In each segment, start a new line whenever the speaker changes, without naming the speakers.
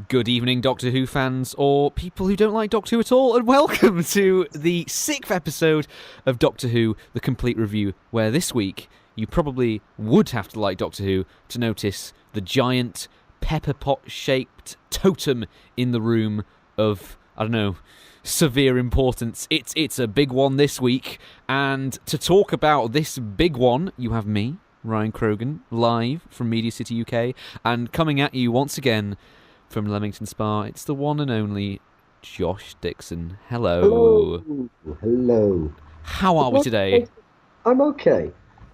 Good evening, Doctor Who fans, or people who don't like Doctor Who at all, and welcome to the 6th episode of Doctor Who, the complete review, where this week you probably would have to like Doctor Who to notice the giant pepper pot-shaped totem in the room of, I don't know, severe importance. It's a big one this week, and to talk about this big one, you have me, Ryan Croughan, live from Media City UK, and coming at you once again from Leamington Spa, it's the one and only Josh Dixon. Hello.
Hello.
How are we today?
I'm okay.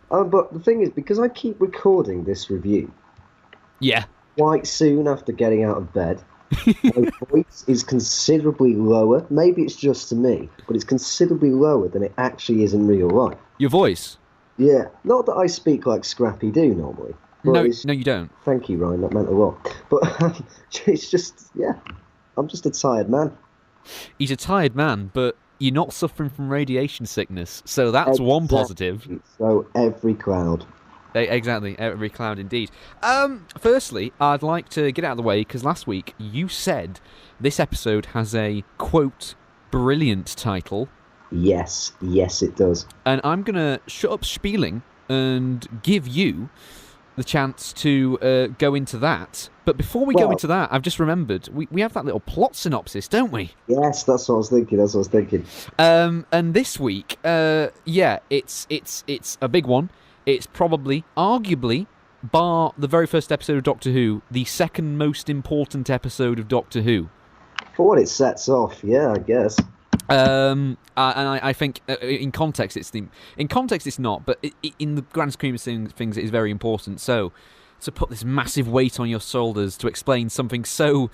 But the thing is, because I keep recording this review quite soon after getting out of bed, my voice is considerably lower. Maybe it's just to me, but it's considerably lower than it actually is in real life.
Your voice?
Yeah. Not that I speak like Scrappy do normally.
No, you don't.
Thank you, Ryan. That meant a lot. But it's just, I'm just a tired man.
He's a tired man, but you're not suffering from radiation sickness, so that's one positive.
So every cloud.
Exactly, every cloud indeed. Firstly, I'd like to get out of the way, because last week you said this episode has a, quote, brilliant title.
Yes, it does.
And I'm going to shut up spieling and give you the chance to go into that. But before we go into that, I've just remembered, we have that little plot synopsis, don't we?
Yes, that's what I was thinking.
And this week, it's a big one. It's probably, arguably, bar the very first episode of Doctor Who, the second most important episode of Doctor Who.
For what it sets off, yeah, I guess.
And I think in context it's not, but in the grand scheme of things it is very important. So to put this massive weight on your shoulders to explain something so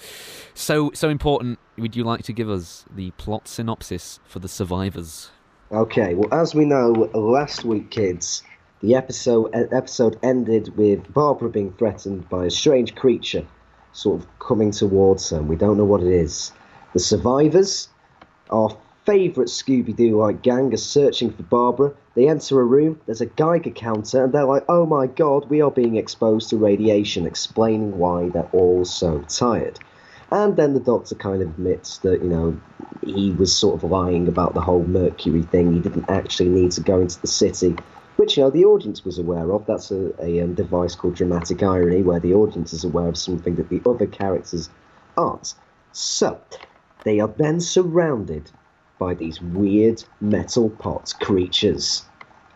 important, would you like to give us the plot synopsis for the survivors?
Okay, well, as we know, last week, kids, the episode ended with Barbara being threatened by a strange creature sort of coming towards her, and we don't know what it is. The survivors, our favourite Scooby-Doo-like gang, are searching for Barbara. They enter a room, there's a Geiger counter, and they're like, oh my god, we are being exposed to radiation, explaining why they're all so tired. And then the Doctor kind of admits that, he was sort of lying about the whole Mercury thing. He didn't actually need to go into the city, which, the audience was aware of. That's a device called dramatic irony, where the audience is aware of something that the other characters aren't. So they are then surrounded by these weird metal pot creatures.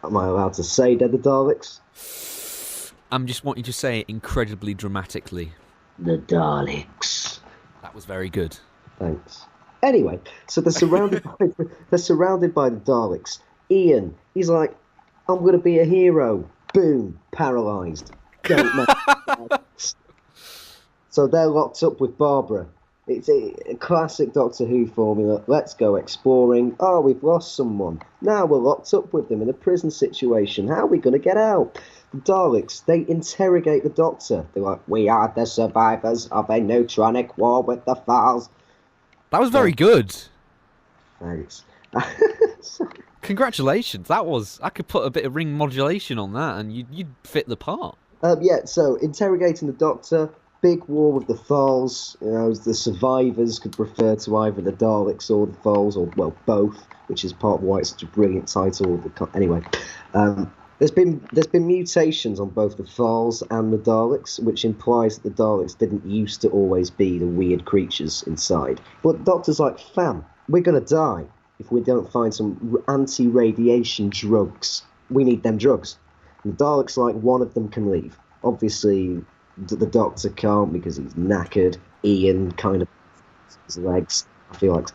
Am I allowed to say they're the Daleks?
I'm just wanting to say it incredibly dramatically.
The Daleks.
That was very good.
Thanks. Anyway, so they're surrounded by the Daleks. Ian, he's like, I'm going to be a hero. Boom, paralysed. Don't know. So they're locked up with Barbara. It's a classic Doctor Who formula. Let's go exploring. Oh, we've lost someone. Now we're locked up with them in a prison situation. How are we going to get out? The Daleks, they interrogate the Doctor. They're like, we are the survivors of a neutronic war with the Thals.
That was very good.
Thanks.
Congratulations. I could put a bit of ring modulation on that and you'd fit the part.
So interrogating the Doctor. Big war with the Thals. The survivors could refer to either the Daleks or the Thals, or well, both, which is part of why it's such a brilliant title. Anyway, there's been mutations on both the Thals and the Daleks, which implies that the Daleks didn't used to always be the weird creatures inside. But the Doctor's like, fam, we're gonna die if we don't find some anti-radiation drugs. We need them drugs. And the Daleks like, one of them can leave. Obviously, the Doctor can't because he's knackered. Ian kind of his legs. I feel like,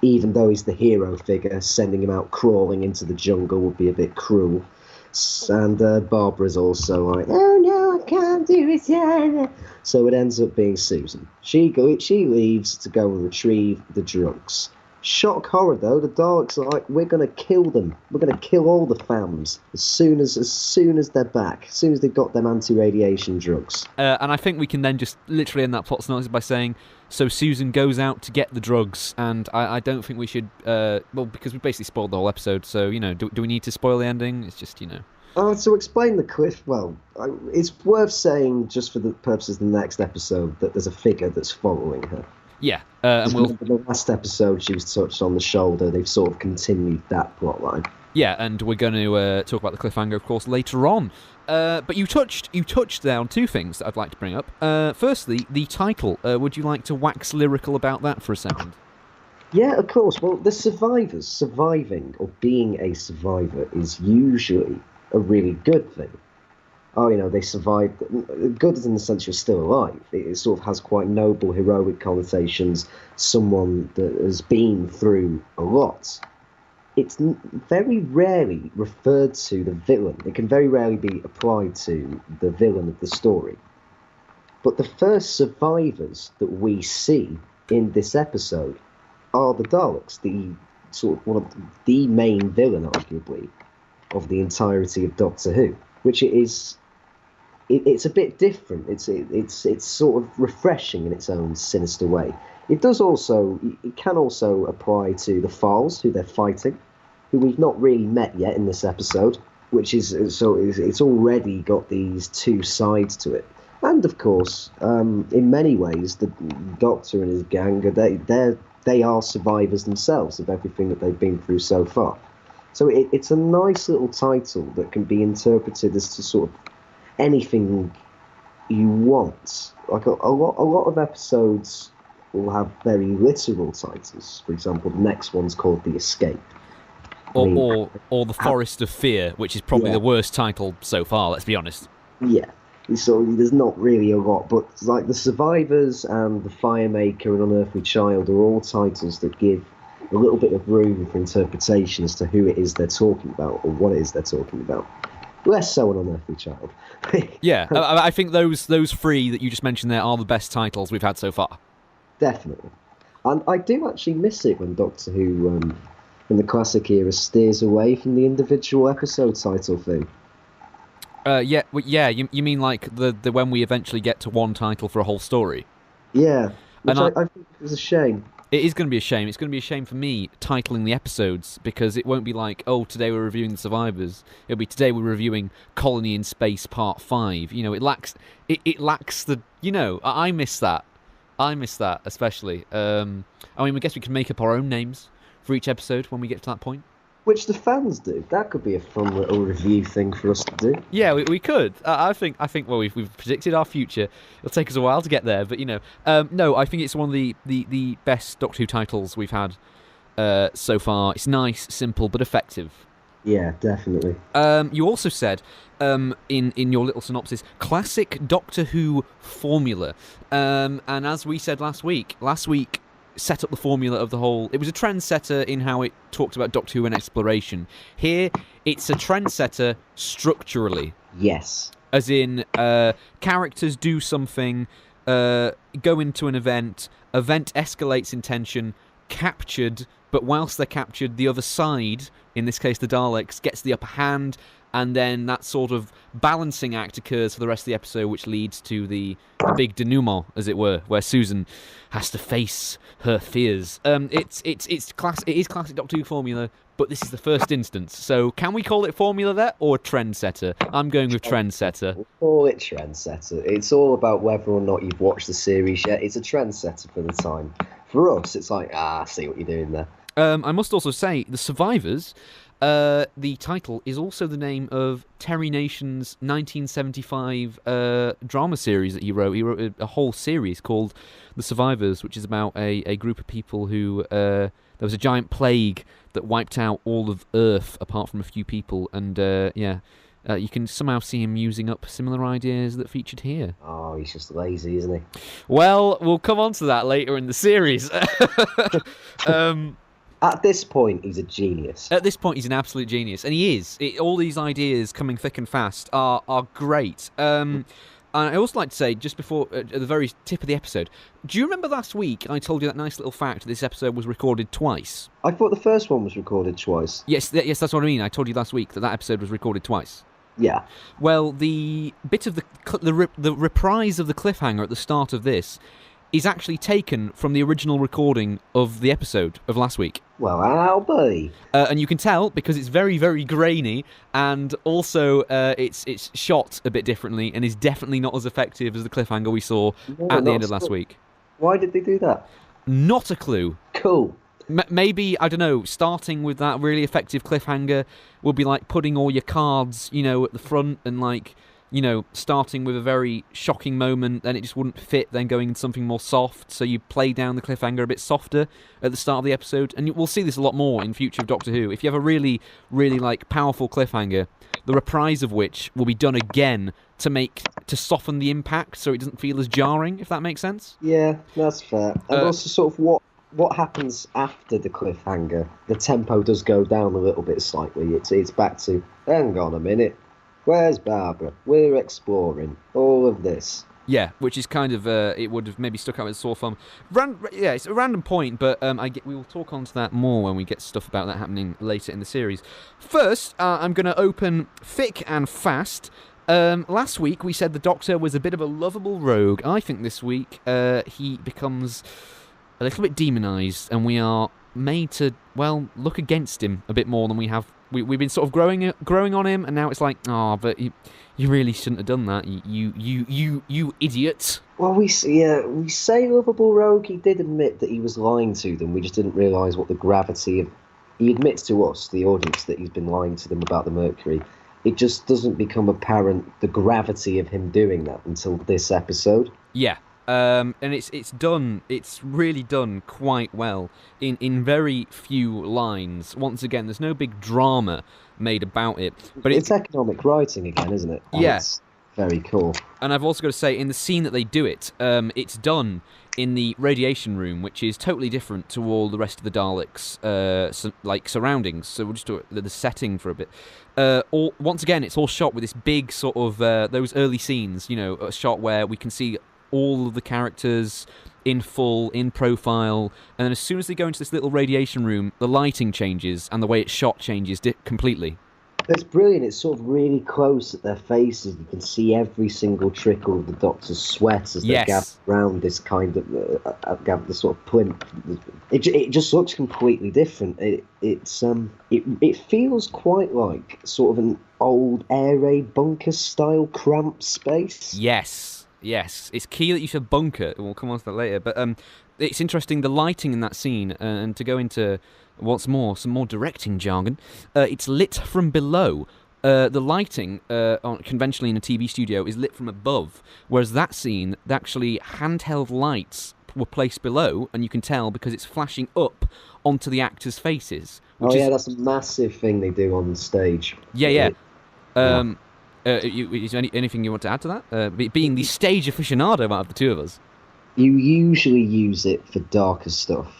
even though he's the hero figure, sending him out crawling into the jungle would be a bit cruel. And Barbara's also like, oh no, I can't do it yet. So it ends up being Susan. She leaves to go and retrieve the drugs. Shock horror though, the Daleks are like, we're going to kill them. We're going to kill all the fams as soon as they're back, as soon as they've got them anti-radiation drugs.
And I think we can then just literally end that plot synopsis by saying, so Susan goes out to get the drugs, and I don't think we should, because we basically spoiled the whole episode, so, do we need to spoil the ending? It's just,
To explain the cliff, well, it's worth saying, just for the purposes of the next episode, that there's a figure that's following her.
Yeah,
And remember the last episode she was touched on the shoulder. They've sort of continued that plotline.
Yeah, and we're going to talk about the cliffhanger, of course, later on. But you touched there on two things that I'd like to bring up. Firstly, the title. Would you like to wax lyrical about that for a second?
Yeah, of course. Well, the survivors, surviving or being a survivor is usually a really good thing. Oh, they survived. Good in the sense you're still alive. It sort of has quite noble, heroic connotations. Someone that has been through a lot. It's very rarely referred to the villain. It can very rarely be applied to the villain of the story. But the first survivors that we see in this episode are the Daleks, the sort of one of the main villain, arguably, of the entirety of Doctor Who. Which it's a bit different. It's sort of refreshing in its own sinister way. It can also apply to the Files, who they're fighting, who we've not really met yet in this episode, which is it's already got these two sides to it. And of course, in many ways, the Doctor and his gang they are survivors themselves of everything that they've been through so far. So it's a nice little title that can be interpreted as to sort of anything you want. Like a lot of episodes will have very literal titles. For example, the next one's called The Escape.
Or The Forest of Fear, which is probably the worst title so far, let's be honest.
Yeah. So there's not really a lot, but like The Survivors and The Firemaker and Unearthly Child are all titles that give a little bit of room for interpretation as to who it is they're talking about or what it is they're talking about. Less so an Unearthly Child.
Yeah, I think those three that you just mentioned there are the best titles we've had so far.
Definitely. And I do actually miss it when Doctor Who, in the classic era, steers away from the individual episode title thing.
You mean like the when we eventually get to one title for a whole story?
Yeah, which I think is a shame.
It is going to be a shame. It's going to be a shame for me titling the episodes because it won't be like, oh, today we're reviewing The Survivors. It'll be today we're reviewing Colony in Space Part 5. It lacks the, I miss that. I miss that, especially. I guess we can make up our own names for each episode when we get to that point.
Which the fans do. That could be a fun little review thing for us to do.
Yeah, we could. I think. Well, we've predicted our future. It'll take us a while to get there, but no. I think it's one of the best Doctor Who titles we've had so far. It's nice, simple, but effective.
Yeah, definitely.
You also said in your little synopsis, classic Doctor Who formula, and as we said last week set up the formula of the whole. It was a trendsetter in how it talked about Doctor Who and exploration. Here, it's a trendsetter structurally.
Yes.
As in, characters do something, go into an event escalates in tension, captured, but whilst they're captured, the other side, in this case the Daleks, gets the upper hand, and then that sort of balancing act occurs for the rest of the episode, which leads to the big denouement, as it were, where Susan has to face her fears. It is classic Doctor Who formula, but this is the first instance. So can we call it formula there, or trendsetter? I'm going with trendsetter.
We'll call it trendsetter. It's all about whether or not you've watched the series yet. It's a trendsetter for the time. For us, it's like, I see what you're doing there.
I must also say, The Survivors... the title is also the name of Terry Nation's 1975 drama series that he wrote. He wrote a whole series called The Survivors, which is about a group of people who... there was a giant plague that wiped out all of Earth apart from a few people, and you can somehow see him using up similar ideas that featured here.
Oh, he's just lazy, isn't he?
Well, we'll come on to that later in the series.
At this point, he's a genius.
At this point, he's an absolute genius. And he is. All these ideas coming thick and fast are great. And I also like to say, just before, at the very tip of the episode, do you remember last week I told you that nice little fact that this episode was recorded twice?
I thought the first one was recorded twice.
Yes, that's what I mean. I told you last week that episode was recorded twice.
Yeah.
Well, the bit of the reprise of the cliffhanger at the start of this is actually taken from the original recording of the episode of last week.
Well, I'll be.
And you can tell because it's very, very grainy, and also it's shot a bit differently and is definitely not as effective as the cliffhanger we saw at the end of last week.
Why did they do that?
Not a clue.
Cool.
Maybe, I don't know, starting with that really effective cliffhanger would be like putting all your cards, you know, at the front and like, you know, starting with a very shocking moment, then it just wouldn't fit, then going into something more soft, so you play down the cliffhanger a bit softer at the start of the episode, and we'll see this a lot more in future of Doctor Who. If you have a really, really, like, powerful cliffhanger, the reprise of which will be done again to soften the impact so it doesn't feel as jarring, if that makes sense?
Yeah, that's fair. And also sort of what happens after the cliffhanger, the tempo does go down a little bit slightly. It's back to, hang on a minute, where's Barbara? We're exploring all of this.
Yeah, which is kind of, it would have maybe stuck out as a sore thumb. Yeah, it's a random point, but we will talk on to that more when we get stuff about that happening later in the series. First, I'm going to open thick and fast. Last week, we said the Doctor was a bit of a lovable rogue. I think this week, he becomes a little bit demonised, and we are made to, well, look against him a bit more than we have. We've been sort of growing on him, and now it's like, but you really shouldn't have done that, you idiot.
Well, we say lovable rogue. He did admit that he was lying to them. We just didn't realise what the gravity of. He admits to us, the audience, that he's been lying to them about the Mercury. It just doesn't become apparent the gravity of him doing that until this episode.
Yeah. And it's really done quite well in very few lines. Once again, there's no big drama made about it. But
it's economic writing again, isn't it?
Yeah.
It's very cool.
And I've also got to say, in the scene that they do it, it's done in the radiation room, which is totally different to all the rest of the Daleks' surroundings. So we'll just do the setting for a bit. Once again, it's all shot with this big sort of those early scenes, you know, a shot where we can see all of the characters in full, in profile, and then as soon as they go into this little radiation room, the lighting changes and the way it's shot changes completely.
It's brilliant. It's sort of really close at their faces. You can see every single trickle of the Doctor's sweat as they gather around this kind of the sort of plinth. It just looks completely different. It feels quite like sort of an old air raid bunker style cramped space.
Yes, it's key that you said bunker. We'll come on to that later. But it's interesting, the lighting in that scene, and to go into, what's more, some more directing jargon, it's lit from below. The lighting, conventionally in a TV studio, is lit from above, whereas that scene, actually handheld lights were placed below, and you can tell because it's flashing up onto the actors' faces.
That's a massive thing they do on stage.
Yeah. Is there anything you want to add to that? Being the stage aficionado out of the two of us.
You usually use it for darker stuff.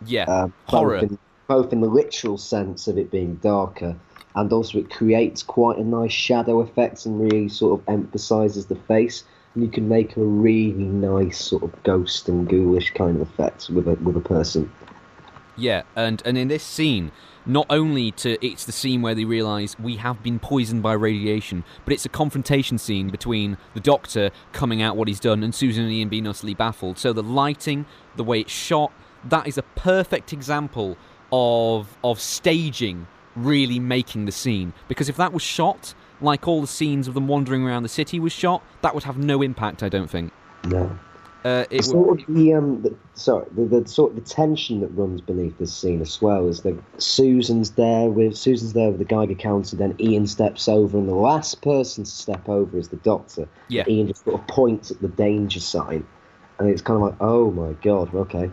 Yeah, horror.
Both in the literal sense of it being darker, and also it creates quite a nice shadow effect and really sort of emphasises the face. And you can make a really nice sort of ghost and ghoulish kind of effect with a person.
Yeah, and in this scene, not only it's the scene where they realise we have been poisoned by radiation, but it's a confrontation scene between the Doctor coming out what he's done and Susan and Ian being utterly baffled. So the lighting, the way it's shot, that is a perfect example of staging really making the scene. Because if that was shot like all the scenes of them wandering around the city was shot, that would have no impact, I don't think.
No. The sort of the tension that runs beneath this scene as well is that Susan's there with the Geiger counter, then Ian steps over, and the last person to step over is the Doctor.
Yeah.
Ian just sort of points at the danger sign, and it's kind of like, oh my god, okay.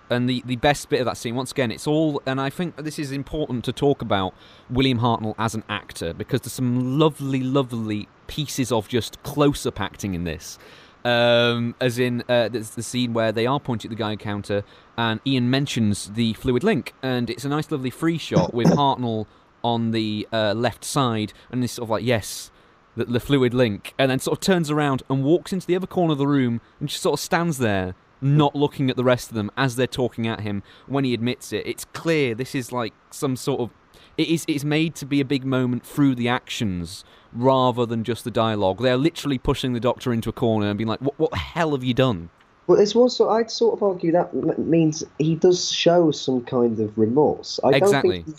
And the best bit of that scene, once again, it's all, and I think this is important to talk about William Hartnell as an actor, because there's some lovely, lovely pieces of just close-up acting in this. As in, there's the scene where they are pointing at the Geiger counter, and Ian mentions the fluid link, and it's a nice, lovely free shot with Hartnell on the left side, and he's sort of like, yes, the fluid link, and then sort of turns around and walks into the other corner of the room, and just sort of stands there, not looking at the rest of them as they're talking at him. When he admits it, it's clear this is like some sort of... It's made to be a big moment through the actions rather than just the dialogue. They're literally pushing the Doctor into a corner and being like, what the hell have you done?
Well, it's also I'd sort of argue that means he does show some kind of remorse. I don't
Exactly.
think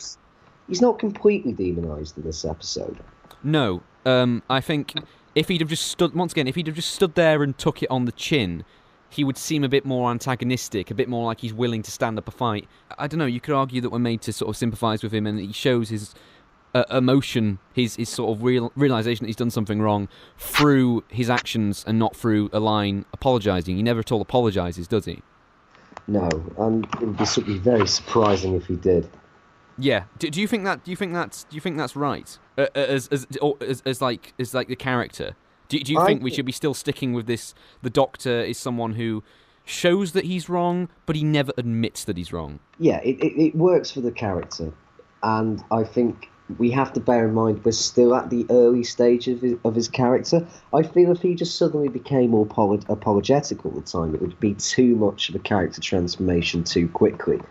he's not completely demonized in this episode.
No, I think if he'd have just stood once again, if he'd have just stood there and took it on the chin, he would seem a bit more antagonistic, a bit more like he's willing to stand up a fight. I don't know. You could argue that we're made to sort of sympathise with him, and he shows his emotion, his sort of realization that he's done something wrong through his actions and not through a line apologising. He never at all apologises, does he?
No, and it would be very surprising if he did.
Yeah. Do you think that? Do you think that's right? As like the character. Do you think we should be still sticking with this? The Doctor is someone who shows that he's wrong, but he never admits that he's wrong.
Yeah, it works for the character, and I think we have to bear in mind we're still at the early stage of his character. I feel if he just suddenly became more apologetic all the time, it would be too much of a character transformation too quickly.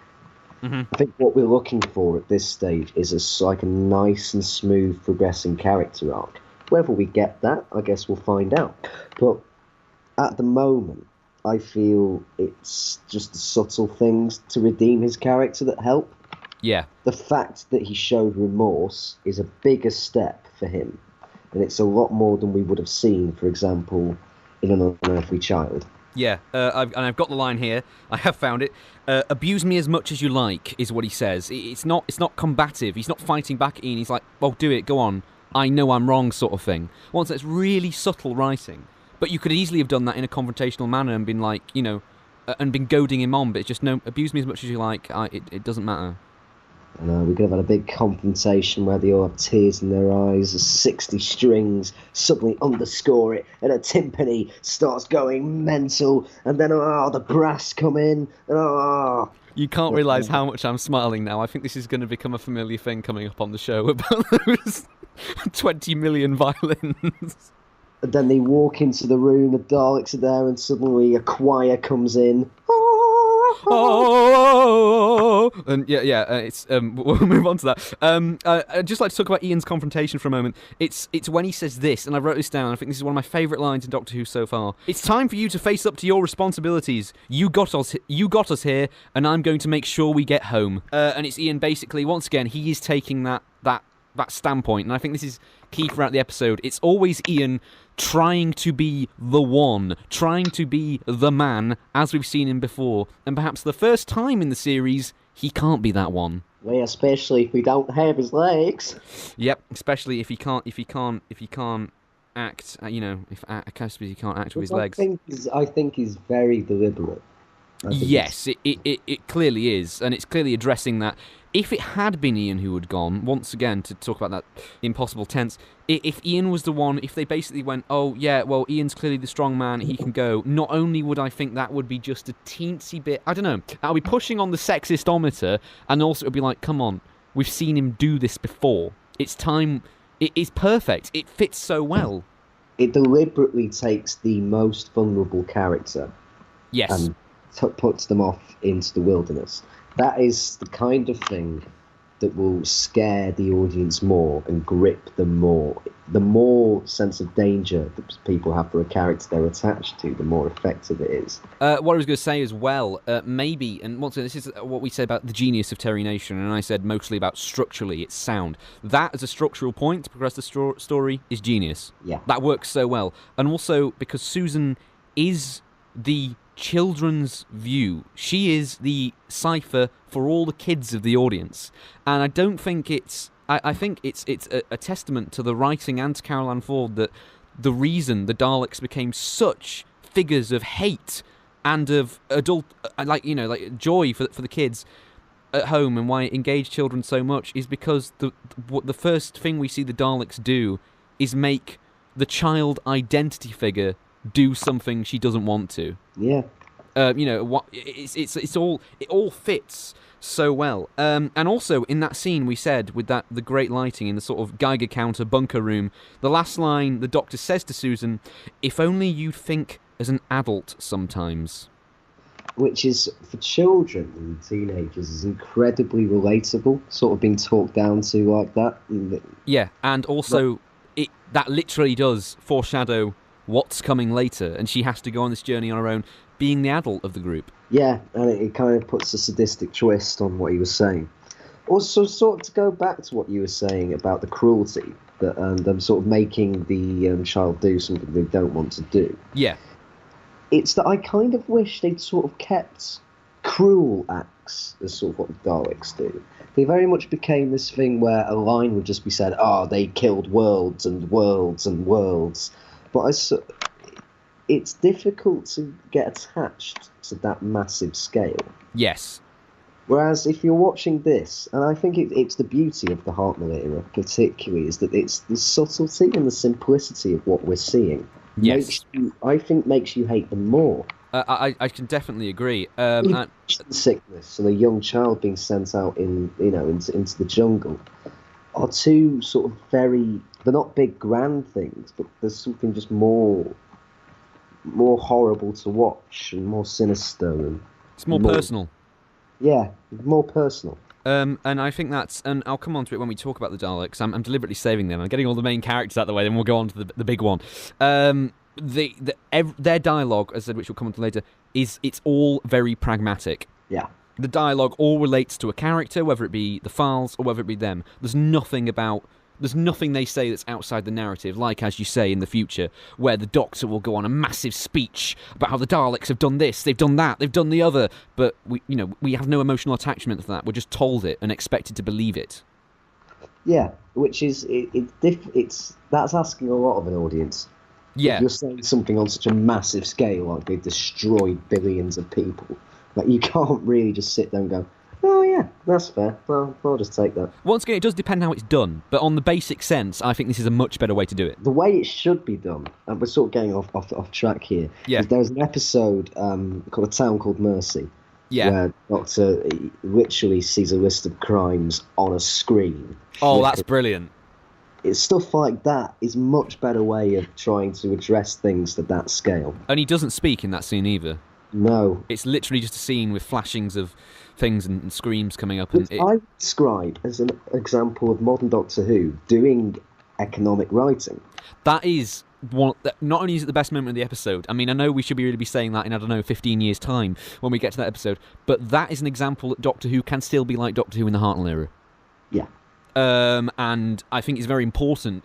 Mm-hmm.
I think what we're looking for at this stage is a nice and smooth progressing character arc. Whether we get that, I guess we'll find out. But at the moment, I feel it's just the subtle things to redeem his character that help.
Yeah.
The fact that he showed remorse is a bigger step for him. And it's a lot more than we would have seen, for example, in An Unearthly Child.
Yeah, I've got the line here. I have found it. Abuse me as much as you like, is what he says. It's not combative. He's not fighting back at Ian. He's like, well, do it, go on. I know I'm wrong, sort of thing. Once that's really subtle writing. But you could easily have done that in a confrontational manner and been like, and been goading him on. But it's just, no, abuse me as much as you like. It doesn't matter.
We could have had a big confrontation where they all have tears in their eyes as 60 strings suddenly underscore it, and a timpani starts going mental, and then the brass come in, and
You can't realise how much I'm smiling now. I think this is going to become a familiar thing coming up on the show about those 20 million violins.
And then they walk into the room, the Daleks are there, and suddenly a choir comes in.
And it's we'll move on to that. I'd just like to talk about Ian's confrontation for a moment. It's when he says this, and I wrote this down. I think this is one of my favourite lines in Doctor Who so far. It's time for you to face up to your responsibilities. You got us here, and I'm going to make sure we get home. And it's Ian basically once again. He is taking that standpoint, and I think this is key throughout the episode. It's always Ian trying to be the one, trying to be the man, as we've seen him before, and perhaps the first time in the series, he can't be that one.
Well, especially if we don't have his legs.
Yep, especially if he can't act. If he can't act with his legs.
I think is very deliberate.
Yes, it clearly is, and it's clearly addressing that. If it had been Ian who had gone, once again, to talk about that impossible tense, if Ian was the one, if they basically went, oh, yeah, well, Ian's clearly the strong man, he can go, not only would I think that would be just a teensy bit, I don't know, I'll be pushing on the sexistometer, and also it would be like, come on, we've seen him do this before. It's time, it is perfect, it fits so well.
It deliberately takes the most vulnerable character.
Yes.
And puts them off into the wilderness. That is the kind of thing that will scare the audience more and grip them more. The more sense of danger that people have for a character they're attached to, the more effective it is.
What I was going to say as well, maybe, and once again, this is what we say about the genius of Terry Nation, and I said mostly about structurally, it's sound. That as a structural point to progress the story is genius.
Yeah.
That works so well. And also, because Susan is the children's view. She is the cipher for all the kids of the audience. And I don't think it's... I think it's a testament to the writing and to Carol Ann Ford that the reason the Daleks became such figures of hate and of adult... like joy for the kids at home, and why it engaged children so much is because the first thing we see the Daleks do is make the child identity figure do something she doesn't want to.
Yeah.
It all fits so well. And also in that scene we said with the great lighting in the sort of Geiger counter bunker room, the last line the Doctor says to Susan, "If only you'd think as an adult sometimes."
Which is, for children and teenagers, is incredibly relatable, sort of being talked down to like that.
Yeah, and also that literally does foreshadow what's coming later, and she has to go on this journey on her own. being the adult of the group.
Yeah, and it kind of puts a sadistic twist on what he was saying. Also, sort of to go back to what you were saying about the cruelty, that and them sort of making the child do something they don't want to do.
Yeah.
It's that I kind of wish they'd sort of kept cruel acts as sort of what the Daleks do. They very much became this thing where a line would just be said, they killed worlds and worlds and worlds. But it's difficult to get attached to that massive scale.
Yes.
Whereas if you're watching this, and I think it's the beauty of the Hartnell era particularly, is that it's the subtlety and the simplicity of what we're seeing.
Yes.
Makes you hate them more.
I can definitely agree.
The sickness and a young child being sent out into the jungle are two sort of they're not big grand things, but there's something just more horrible to watch and more sinister and
it's more personal.
Yeah, more personal.
And I think and I'll come on to it when we talk about the Daleks. I'm deliberately saving them. I'm getting all the main characters out of the way, then we'll go on to the big one. Their dialogue, as I said, which we'll come on to later, it's all very pragmatic.
Yeah.
The dialogue all relates to a character, whether it be the Files or whether it be them. There's nothing they say that's outside the narrative, like, as you say, in the future, where the Doctor will go on a massive speech about how the Daleks have done this, they've done that, they've done the other, but we have no emotional attachment to that. We're just told it and expected to believe it. Yeah,
which is that's asking a lot of an audience.
Yeah,
if you're saying something on such a massive scale, like they've destroyed billions of people, like you can't really just sit there and go, oh yeah, that's fair. Well, I'll just take that.
Once again, it does depend how it's done, but on the basic sense, I think this is a much better way to do it.
The way it should be done, and we're sort of getting off track here.
Yeah.
There's an episode called A Town Called Mercy.
Yeah.
Where Doctor literally sees a list of crimes on a screen.
Oh, that's brilliant.
It's stuff like that is a much better way of trying to address things to that scale.
And he doesn't speak in that scene either.
No.
It's literally just a scene with flashings of things and screams coming up.
Which I describe as an example of modern Doctor Who doing economic writing.
That is not only is it the best moment of the episode, I mean, I know we should really be saying that in, 15 years' time when we get to that episode, but that is an example that Doctor Who can still be like Doctor Who in the Hartnell era.
Yeah.
And I think it's very important,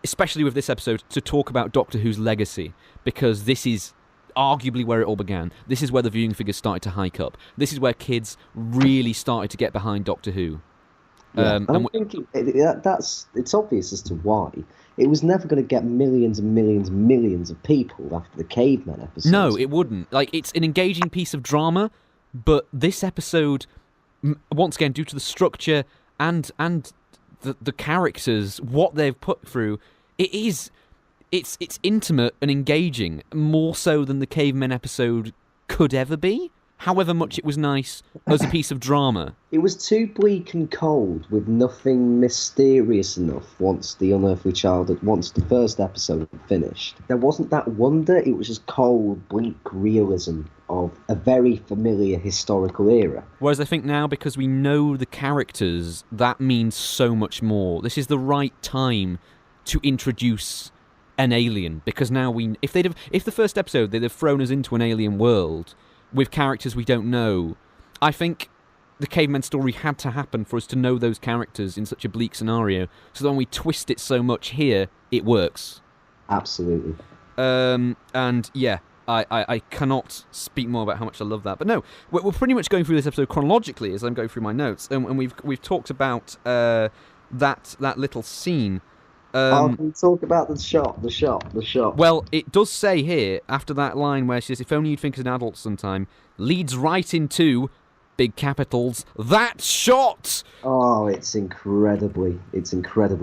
especially with this episode, to talk about Doctor Who's legacy, because this is arguably where it all began. This is where the viewing figures started to hike up. This is where kids really started to get behind Doctor Who.
Yeah. And I'm thinking it's obvious as to why. It was never going to get millions and millions and millions of people after the Cavemen episode.
No, it wouldn't. Like, it's an engaging piece of drama, but this episode, once again, due to the structure and the characters, what they've put through, it's intimate and engaging, more so than the Cavemen episode could ever be, however much it was nice as a piece of drama.
It was too bleak and cold, with nothing mysterious enough once the first episode had finished. There wasn't that wonder, it was just cold, bleak realism of a very familiar historical era.
Whereas I think now, because we know the characters, that means so much more. This is the right time to introduce an alien, because now if the first episode they'd have thrown us into an alien world with characters we don't know, I think the Cavemen story had to happen for us to know those characters in such a bleak scenario, so that when we twist it so much here, it works.
Absolutely.
And yeah, I cannot speak more about how much I love that. But no, we're pretty much going through this episode chronologically as I'm going through my notes, and we've talked about that little scene.
Can we talk about the shot?
Well, it does say here, after that line where she says, if only you'd think as an adult sometime, leads right into, big capitals, that shot!
Oh, it's incredibly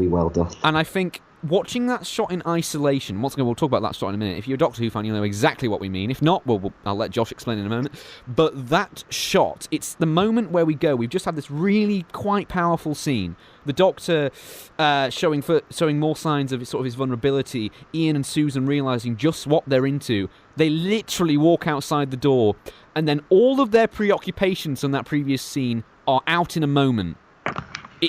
well done.
And I think watching that shot in isolation, once again, we'll talk about that shot in a minute. If you're a Doctor Who fan, you'll know exactly what we mean. If not, I'll let Josh explain in a moment. But that shot, it's the moment where we go. We've just had this really quite powerful scene. The Doctor showing more signs of sort of his vulnerability. Ian and Susan realising just what they're into. They literally walk outside the door, and then all of their preoccupations on that previous scene are out in a moment.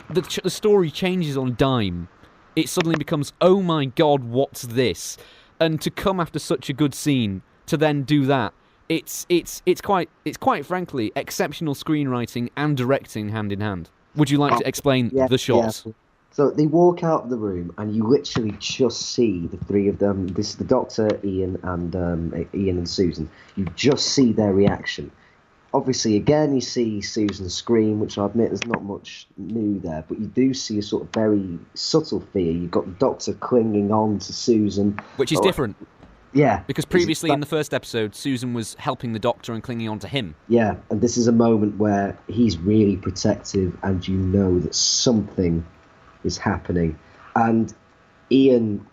The story changes on a dime. It suddenly becomes, oh my god, what's this? And to come after such a good scene, to then do that, It's quite frankly exceptional screenwriting and directing hand in hand. Would you like to explain the shots?
Yeah. So they walk out of the room, and you literally just see the three of them. This is the Doctor, Ian and Susan. You just see their reaction. Obviously, again, you see Susan scream, which I admit there's not much new there, but you do see a sort of very subtle fear. You've got the Doctor clinging on to Susan.
Which is different.
Yeah.
Because previously in the first episode, Susan was helping the Doctor and clinging on to him.
Yeah, and this is a moment where he's really protective, and you know that something is happening. And Ian,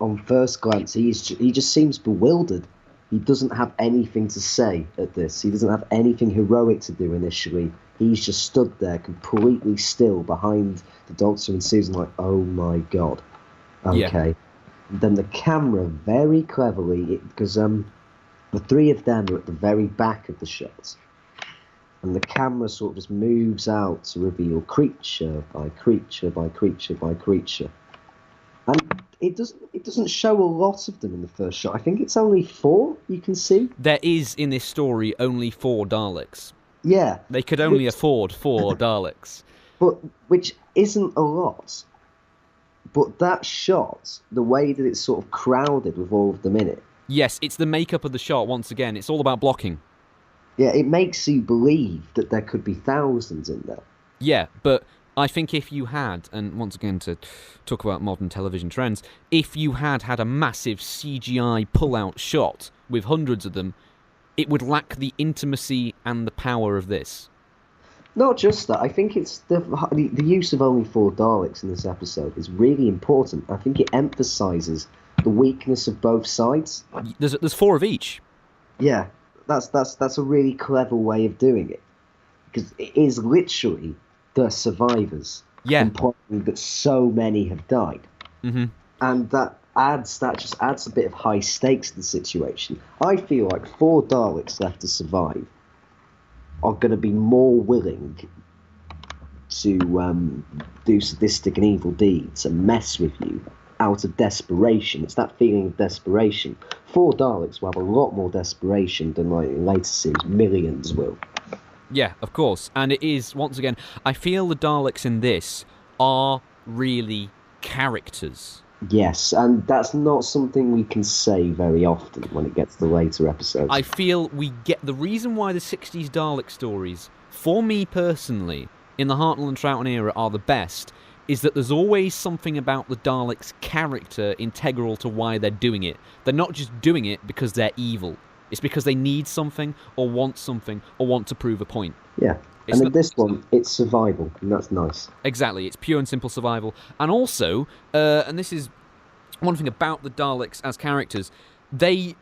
on first glance, he just seems bewildered. He doesn't have anything to say at this. He doesn't have anything heroic to do initially. He's just stood there completely still behind the Doctor and Susan like, oh my God. Okay.
Yeah.
Then the camera very cleverly, because the three of them are at the very back of the shot, and the camera sort of just moves out to reveal creature by creature by creature by creature, and it doesn't show a lot of them in the first shot. I think it's only 4 you can see.
There is in this story only 4 Daleks.
Yeah,
they could only afford 4 Daleks,
but which isn't a lot. But that shot, the way that it's sort of crowded with all of them in it.
Yes, it's the makeup of the shot, once again. It's all about blocking.
Yeah, it makes you believe that there could be thousands in there.
Yeah, but I think if you had, and once again to talk about modern television trends, if you had a massive CGI pull-out shot with hundreds of them, it would lack the intimacy and the power of this.
Not just that, I think it's the use of only 4 Daleks in this episode is really important. I think it emphasises the weakness of both sides.
There's 4 of each.
Yeah, that's a really clever way of doing it, because it is literally the survivors.
Yeah.
Implying that so many have died, and that just adds a bit of high stakes to the situation. I feel like 4 Daleks left to survive are going to be more willing to do sadistic and evil deeds and mess with you out of desperation. It's that feeling of desperation. 4 Daleks will have a lot more desperation than, like, in later series, millions will.
Yeah, of course. And it is, once again, I feel the Daleks in this are really characters.
Yes, and that's not something we can say very often when it gets to the later episodes.
I feel we get the reason why the 60s Dalek stories, for me personally, in the Hartnell and Troughton era are the best, is that there's always something about the Daleks' character integral to why they're doing it. They're not just doing it because they're evil. It's because they need something or want to prove a point.
Yeah. And in this one, it's survival, and that's nice.
Exactly, it's pure and simple survival. And also, and this is one thing about the Daleks as characters, they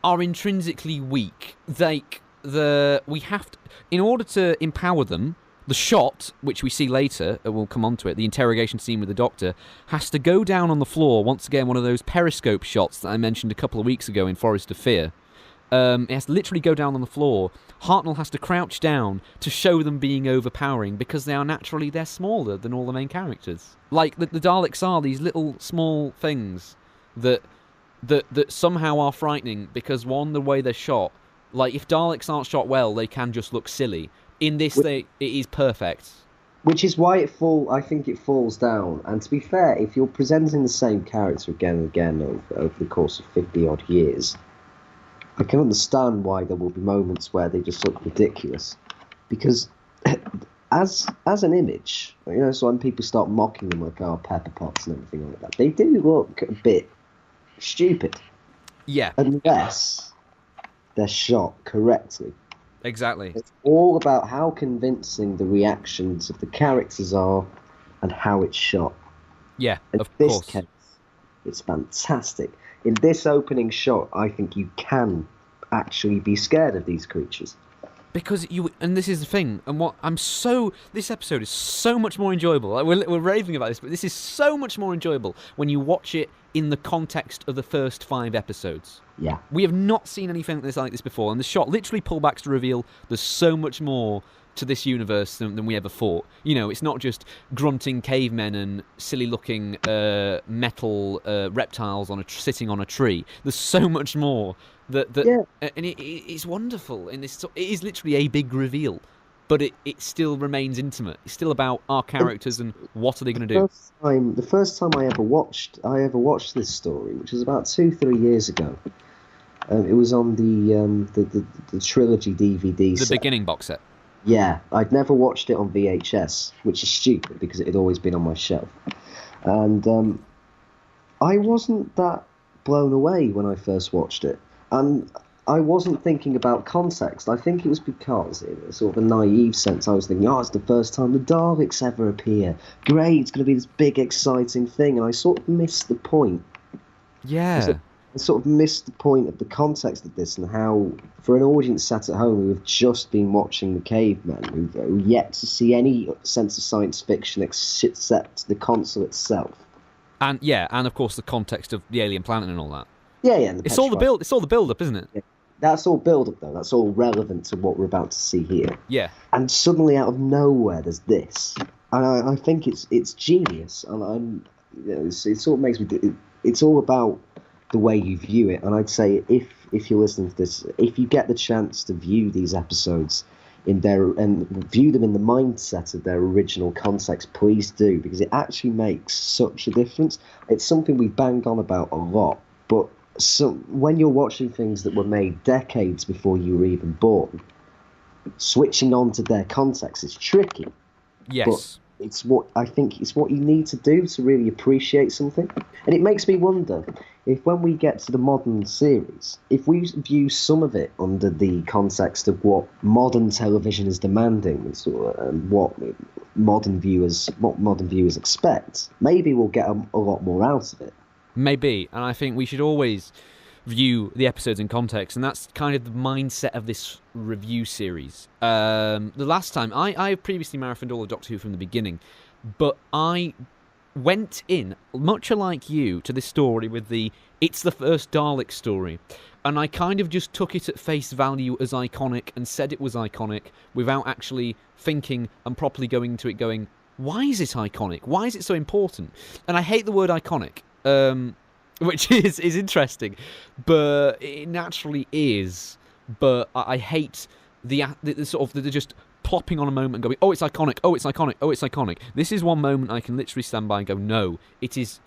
are intrinsically weak. We have to, in order to empower them, the shot, which we see later, we'll come on to it, the interrogation scene with the Doctor, has to go down on the floor, once again, one of those periscope shots that I mentioned a couple of weeks ago in Forest of Fear. It has to literally go down on the floor. Hartnell has to crouch down to show them being overpowering because they're smaller than all the main characters. Like, the Daleks are these little small things that somehow are frightening because, one, the way they're shot. Like, if Daleks aren't shot well, they can just look silly. In this, it is perfect.
Which is why I think it falls down. And to be fair, if you're presenting the same character again and again over the course of 50-odd years, I can understand why there will be moments where they just look ridiculous. Because as an image, so when people start mocking them like, Pepper Potts and everything like that, they do look a bit stupid.
Yeah.
Unless they're shot correctly.
Exactly.
It's all about how convincing the reactions of the characters are and how it's shot.
Yeah,
of course. In this case, it's fantastic. In this opening shot, I think you can actually be scared of these creatures.
Because and this is the thing, and this episode is so much more enjoyable. Like, we're raving about this, but this is so much more enjoyable when you watch it in the context of the first 5 episodes.
Yeah.
We have not seen anything like this before, and the shot literally pullbacks to reveal there's so much more to this universe than we ever thought. You know, it's not just grunting cavemen and silly-looking metal reptiles sitting on a tree. There's so much more and it's wonderful. And it is literally a big reveal, but it still remains intimate. It's still about our characters and what are they going to do.
The first time I ever watched this story, which was about 2-3 years ago. It was on the trilogy DVD
The
set.
beginning box set.
Yeah, I'd never watched it on VHS, which is stupid because it had always been on my shelf. And I wasn't that blown away when I first watched it. And I wasn't thinking about context. I think it was because, in a sort of a naive sense, I was thinking, it's the first time the Daleks ever appear. Great, it's going to be this big, exciting thing. And I sort of missed the point.
Yeah.
I sort of missed the point of the context of this and how, for an audience sat at home who have just been watching the cavemen, who yet to see any sense of science fiction except the console itself.
And of course the context of the alien planet and all that.
Yeah. And
it's all the build up, isn't it?
Yeah. That's all build up though. That's all relevant to what we're about to see here.
Yeah.
And suddenly out of nowhere there's this. And I think it's genius. And it sort of makes me. It's all about the way you view it, and I'd say if you're listening to this, if you get the chance to view these episodes and view them in the mindset of their original context, please do, because it actually makes such a difference. It's something we bang on about a lot, but when you're watching things that were made decades before you were even born, switching on to their context is tricky.
Yes.
But it's what you need to do to really appreciate something. And it makes me wonder if when we get to the modern series, if we view some of it under the context of what modern television is demanding, and what modern viewers expect, maybe we'll get a lot more out of it.
Maybe, and I think we should always view the episodes in context, and that's kind of the mindset of this review series. The last time, I previously marathoned all of Doctor Who from the beginning, but I went in, much like you, to this story with it's the first Dalek story, and I kind of just took it at face value as iconic and said it was iconic without actually thinking and properly going into it going, why is it iconic? Why is it so important? And I hate the word iconic, which is interesting, but it naturally is. But I hate the sort of the just plopping on a moment and going, oh, it's iconic, oh, it's iconic, oh, it's iconic. This is one moment I can literally stand by and go, no, it is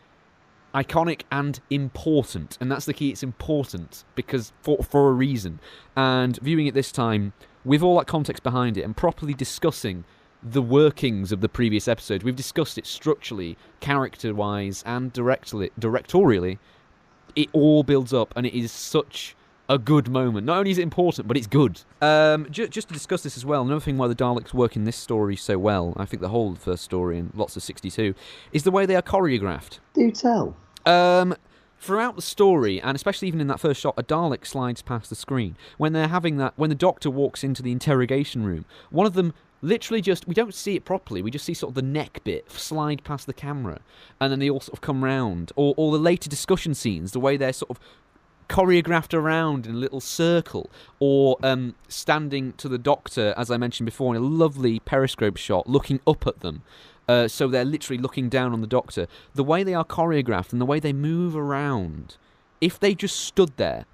iconic and important. And that's the key, it's important, because for a reason. And viewing it this time, with all that context behind it, and properly discussing the workings of the previous episode, we've discussed it structurally, character-wise, and directorially, it all builds up, and it is such a good moment. Not only is it important, but it's good. Just to discuss this as well, another thing why the Daleks work in this story so well, I think the whole of the first story and lots of 62, is the way they are choreographed.
Do tell.
Throughout the story, and especially even in that first shot, a Dalek slides past the screen. When the Doctor walks into the interrogation room, one of them literally we don't see it properly, we just see sort of the neck bit slide past the camera, and then they all sort of come round. Or the later discussion scenes, the way they're sort of choreographed around in a little circle, or standing to the Doctor, as I mentioned before, in a lovely periscope shot, looking up at them. So they're literally looking down on the Doctor. The way they are choreographed and the way they move around, if they just stood there,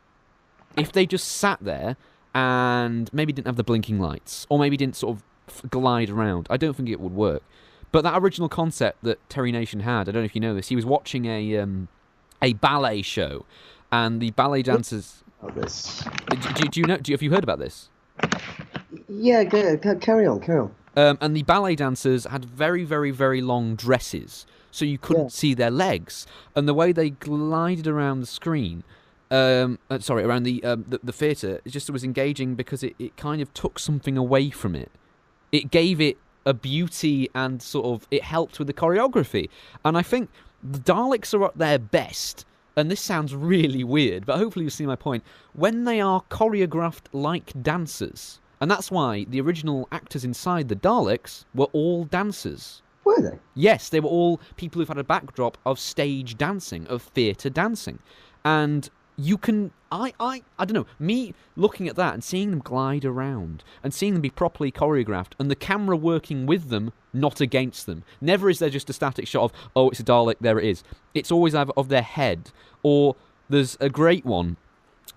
if they just sat there and maybe didn't have the blinking lights, or maybe didn't sort of glide around, I don't think it would work. But that original concept that Terry Nation had, I don't know if you know this, he was watching a ballet show, and the ballet dancers...
This.
Do you know? Have you heard about this?
Yeah, carry on.
And the ballet dancers had very, very, very long dresses, so you couldn't see their legs. And the way they glided around the screen, around the theatre, it just was engaging because it kind of took something away from it. It gave it a beauty and sort of it helped with the choreography. And I think the Daleks are at their best. And this sounds really weird, but hopefully you'll see my point, when they are choreographed like dancers. And that's why the original actors inside the Daleks were all dancers.
Were they?
Yes, they were all people who've had a backdrop of stage dancing, of theatre dancing. And you can... I don't know, me looking at that and seeing them glide around and seeing them be properly choreographed and the camera working with them, not against them. Never is there just a static shot of, oh, it's a Dalek, there it is. It's always either of their head, or there's a great one,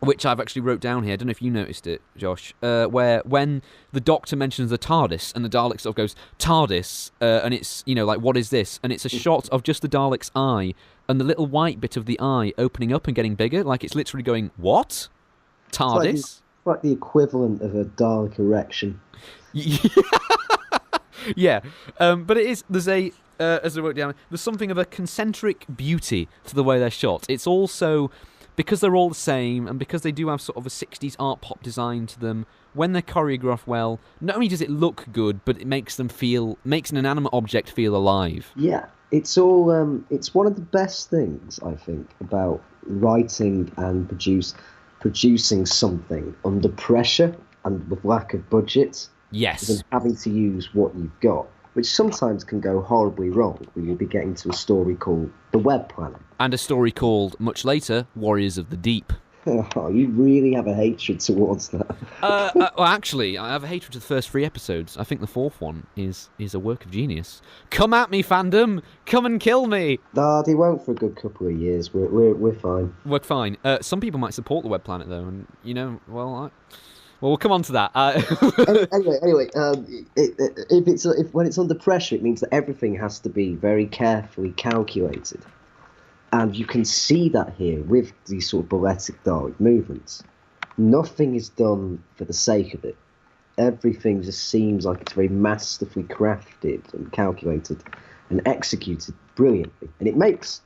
which I've actually wrote down here. I don't know if you noticed it, Josh, where when the Doctor mentions the TARDIS and the Dalek sort of goes, TARDIS, and it's, like, what is this? And it's a shot of just the Dalek's eye and the little white bit of the eye opening up and getting bigger, like it's literally going, what? TARDIS?
It's like the equivalent of a Dalek erection.
Yeah, but it is, there's a, as I wrote down, there's something of a concentric beauty to the way they're shot. It's also... because they're all the same, and because they do have sort of a 60s art pop design to them, when they're choreographed well, not only does it look good, but it makes an inanimate object feel alive.
Yeah, it's all. It's one of the best things, I think, about writing and producing something under pressure and with lack of budget.
Yes.
Than having to use what you've got, which sometimes can go horribly wrong, where you'll be getting to a story called The Web Planet.
And a story called, much later, Warriors of the Deep.
Oh, you really have a hatred towards that.
Well, actually, I have a hatred to the first 3 episodes. I think the 4th one is a work of genius. Come at me, fandom! Come and kill me!
Nah, they won't for a good couple of years. We're fine.
We're fine. Some people might support the Web Planet, though, and, well, we'll come on to that.
Anyway, when it's under pressure, it means that everything has to be very carefully calculated. And you can see that here with these sort of balletic Dalek movements. Nothing is done for the sake of it. Everything just seems like it's very masterfully crafted and calculated and executed brilliantly. And it makes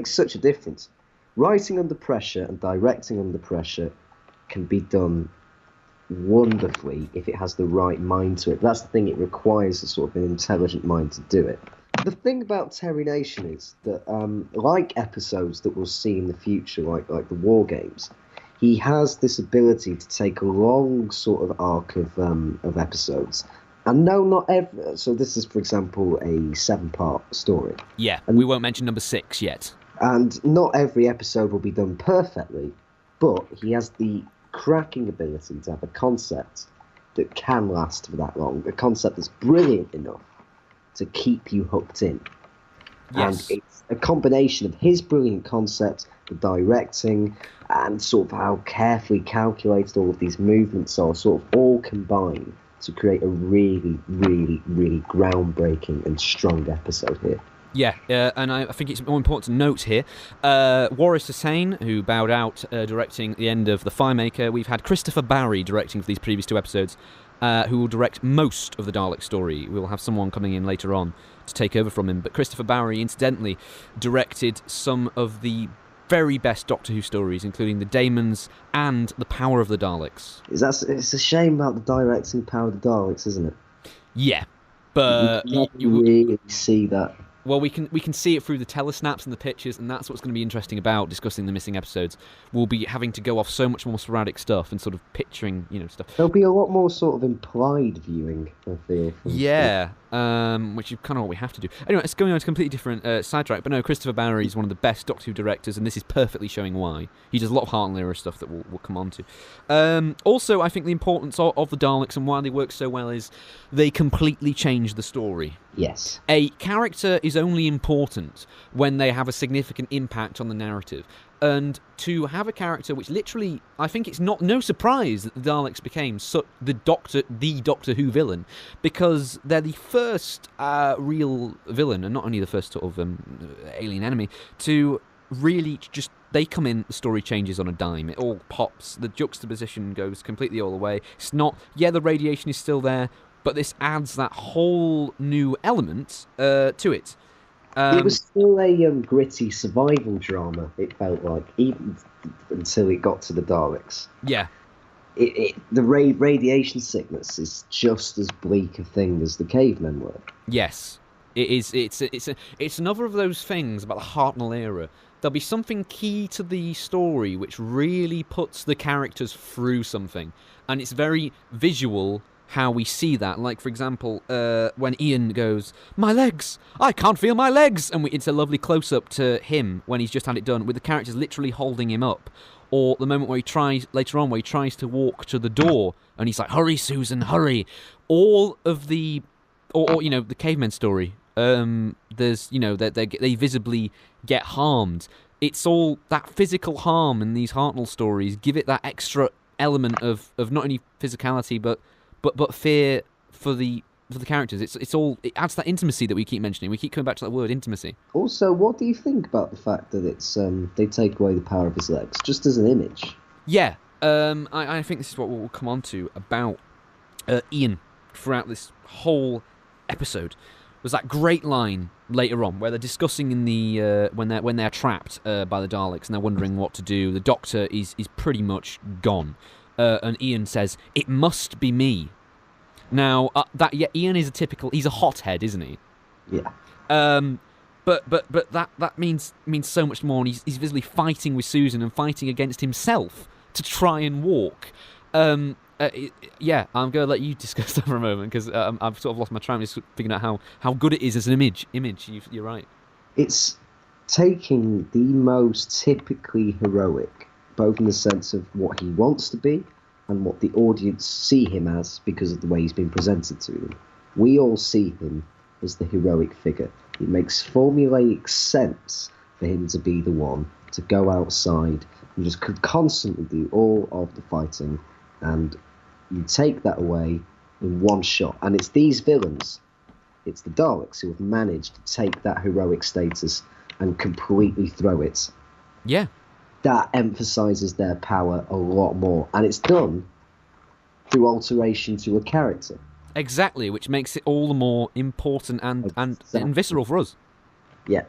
such a difference. Writing under pressure and directing under pressure can be done wonderfully if it has the right mind to it. That's the thing, it requires a sort of an intelligent mind to do it. The thing about Terry Nation is that, like episodes that we'll see in the future, like the War Games, he has this ability to take a long sort of arc of episodes. And no, not every... So this is, for example, a 7-part story.
Yeah, and we won't mention number 6 yet.
And not every episode will be done perfectly, but he has the cracking ability to have a concept that can last for that long, a concept that's brilliant enough to keep you hooked in.
Yes.
And it's a combination of his brilliant concept, the directing, and sort of how carefully calculated all of these movements are, sort of all combined to create a really, really, really groundbreaking and strong episode here.
Yeah, and I think it's more important to note here, Waris Hussain, who bowed out directing the end of The Firemaker. We've had Christopher Barry directing for these previous 2 episodes, who will direct most of the Dalek story. We'll have someone coming in later on to take over from him. But Christopher Barry, incidentally, directed some of the very best Doctor Who stories, including The Daemons and The Power of the Daleks.
It's a shame about the directing Power of the Daleks, isn't it?
Yeah, but
you really see that.
Well, we can see it through the telesnaps and the pictures, and that's what's going to be interesting about discussing the missing episodes. We'll be having to go off so much more sporadic stuff and sort of picturing, stuff.
There'll be a lot more sort of implied viewing, I feel.
Yeah, which is kind of what we have to do. Anyway, it's going on to a completely different sidetrack, but no, Christopher Barry is one of the best Doctor Who directors, and this is perfectly showing why. He does a lot of Heart and Lyra stuff that we'll come on to. Also, I think the importance of the Daleks and why they work so well is they completely change the story.
Yes.
A character is only important when they have a significant impact on the narrative. And to have a character which literally, I think it's no surprise that the Daleks became the Doctor Who villain, because they're the first real villain, and not only the first sort of alien enemy, to really just, they come in, the story changes on a dime. It all pops, the juxtaposition goes completely all the way. It's not, the radiation is still there, but this adds that whole new element to it.
It was still a gritty survival drama, it felt like, even until it got to the Daleks.
Yeah.
The radiation sickness is just as bleak a thing as the cavemen were.
Yes. It is. It's another of those things about the Hartnell era. There'll be something key to the story which really puts the characters through something. And it's very visual, how we see that. Like, for example, when Ian goes, "My legs! I can't feel my legs!" And it's a lovely close-up to him when he's just had it done, with the characters literally holding him up. Or the moment where he tries to walk to the door, and he's like, "Hurry, Susan, hurry!" All of the, or the caveman story. There's, they visibly get harmed. It's all that physical harm in these Hartnell stories give it that extra element of not only physicality but fear for the characters. It adds that intimacy that we keep mentioning. We keep coming back to that word, intimacy.
Also, what do you think about the fact that it's they take away the power of his legs, just as an image?
Yeah, I think this is what we'll come on to about Ian throughout this whole episode. Was that great line later on where they're discussing in the when they're trapped by the Daleks and they're wondering what to do. The Doctor is pretty much gone, and Ian says, "It must be me." Now Ian is he's a hothead, isn't he?
Yeah.
But that means so much more, and he's visibly fighting with Susan and fighting against himself to try and walk. I'm going to let you discuss that for a moment, because I've sort of lost my train just figuring out how good it is as an image. You're right.
It's taking the most typically heroic, both in the sense of what he wants to be and what the audience see him as because of the way he's been presented to them. We all see him as the heroic figure. It makes formulaic sense for him to be the one to go outside and just constantly do all of the fighting, and you take that away in one shot. And it's these villains, it's the Daleks, who have managed to take that heroic status and completely throw it.
Yeah.
That emphasises their power a lot more. And it's done through alteration to a character.
Exactly, which makes it all the more important and visceral for us.
Yeah.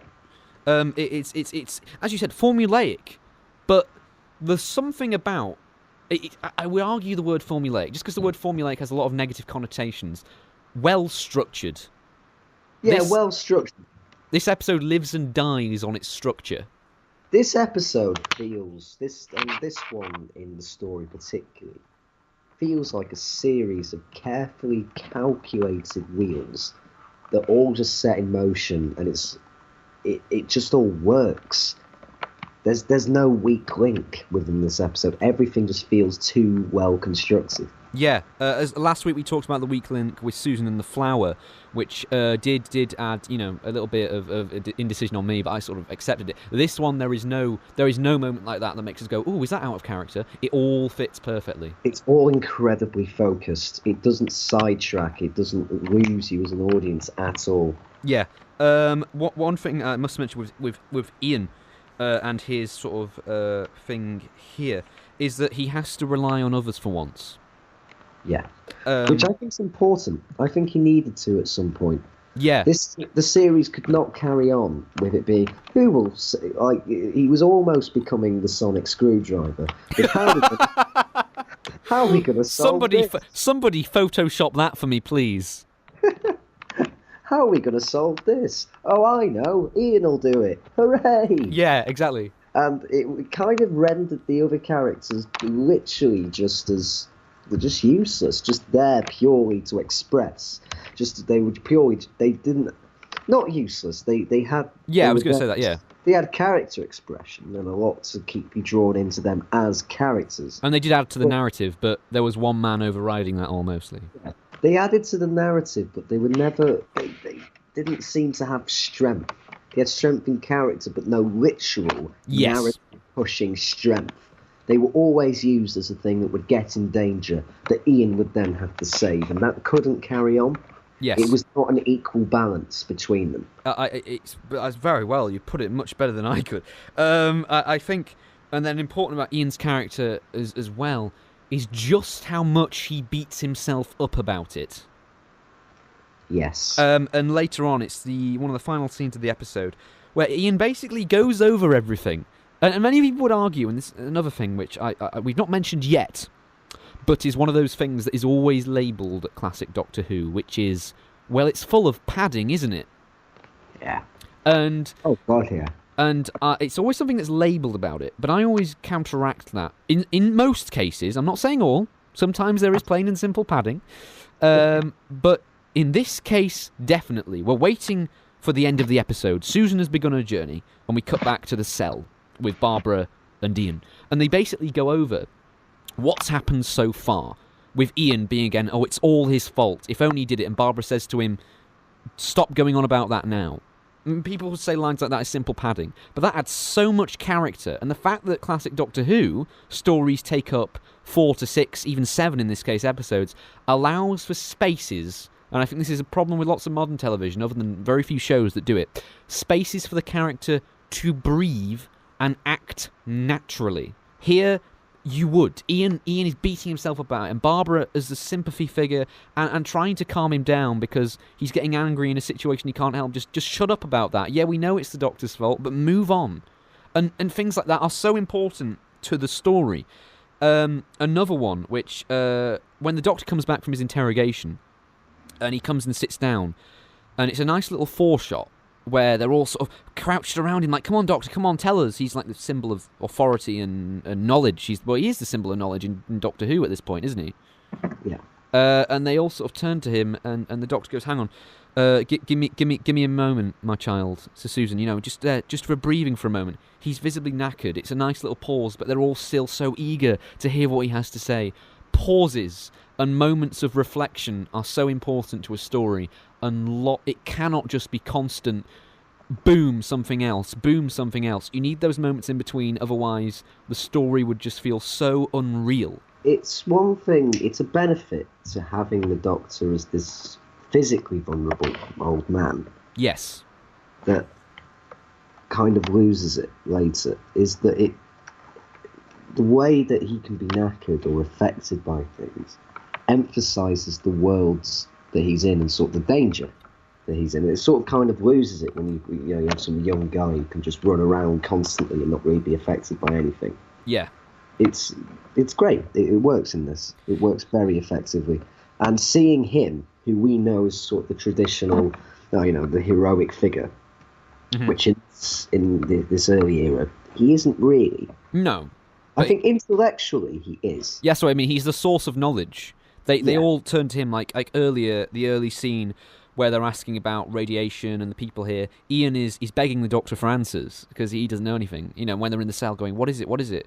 It's as you said, formulaic, but there's something about I would argue the word formulaic, just because the word formulaic has a lot of negative connotations. Well structured.
Yeah, well structured.
This episode lives and dies on its structure.
This episode feels this one in the story particularly feels like a series of carefully calculated wheels that all just set in motion, and it just all works. There's no weak link within this episode. Everything just feels too well constructed.
Yeah, as last week we talked about the weak link with Susan and the flower, which did add a little bit of indecision on me, but I sort of accepted it. This one there is no moment like that makes us go, "Oh, is that out of character?" It all fits perfectly. It's
all incredibly focused. It doesn't sidetrack. It doesn't lose you as an audience at all.
Yeah. One thing I must mention with Ian and his sort of thing here is that he has to rely on others for once.
Yeah, which I think is important. I think he needed to at some point.
Yeah,
the series could not carry on with it being who will he was almost becoming the sonic screwdriver. How are we going to solve this?
Somebody Photoshop that for me, please.
How are we going to solve this? Oh, I know. Ian will do it. Hooray!
Yeah, exactly.
And it kind of rendered the other characters literally just as. They're just useless, just there purely to express. They didn't, not useless. They had.
Yeah, I was going to say that. Yeah,
they had character expression and a lot to keep you drawn into them as characters.
And they did add to the narrative, but there was one man overriding that all mostly.
Yeah. They added to the narrative, but they were never. They didn't seem to have strength. They had strength in character, but no literal narrative pushing strength. They were always used as a thing that would get in danger, that Ian would then have to save, and that couldn't carry on.
Yes.
It was not an equal balance between them.
It's very well. You put it much better than I could. I think, and then important about Ian's character as well, is just how much he beats himself up about it.
Yes.
And later on, it's one of the final scenes of the episode, where Ian basically goes over everything. And many people would argue, and this is another thing which we've not mentioned yet, but is one of those things that is always labelled classic Doctor Who, which is, well, it's full of padding, isn't it?
Yeah.
And
oh God, yeah.
And it's always something that's labelled about it, but I always counteract that. In most cases, I'm not saying all, sometimes there is plain and simple padding, But in this case, definitely. We're waiting for the end of the episode. Susan has begun her journey, and we cut back to the cell with Barbara and Ian. And they basically go over what's happened so far, with Ian being again, oh, it's all his fault. If only he did it. And Barbara says to him, stop going on about that now. People would say lines like that is simple padding, but that adds so much character. And the fact that classic Doctor Who stories take up 4 to 6, even 7 in this case, episodes, allows for spaces, and I think this is a problem with lots of modern television, other than very few shows that do it, spaces for the character to breathe and act naturally. Here, you would. Ian is beating himself about it, and Barbara as the sympathy figure and trying to calm him down because he's getting angry in a situation he can't help. Just shut up about that. Yeah, we know it's the Doctor's fault, but move on. And things like that are so important to the story. Another one, which when the Doctor comes back from his interrogation, and he comes and sits down, and it's a nice little foreshot where they're all sort of crouched around him like, come on, Doctor, come on, tell us. He's like the symbol of authority and knowledge. He is the symbol of knowledge in Doctor Who at this point, isn't he?
Yeah.
And they all sort of turn to him, and the Doctor goes, hang on, give me a moment, my child, to Susan, just for breathing for a moment. He's visibly knackered. It's a nice little pause, but they're all still so eager to hear what he has to say. Pauses and moments of reflection are so important to a story, and it cannot just be constant boom, something else. You need those moments in between, otherwise the story would just feel so unreal.
It's one thing, it's a benefit to having the Doctor as this physically vulnerable old man.
Yes.
That kind of loses it later, is that the way that he can be knackered or affected by things emphasises the worlds that he's in and sort of the danger that he's in. It sort of kind of loses it when you have some young guy who can just run around constantly and not really be affected by anything.
Yeah.
It's great. It works in this. It works very effectively. And seeing him, who we know is sort of the traditional, the heroic figure, mm-hmm. which in this early era, he isn't really.
No.
I think intellectually he is.
Yeah, so I mean, he's the source of knowledge. They all turn to him like earlier, the early scene where they're asking about radiation and the people here. Ian is begging the Doctor for answers because he doesn't know anything. When they're in the cell going, what is it?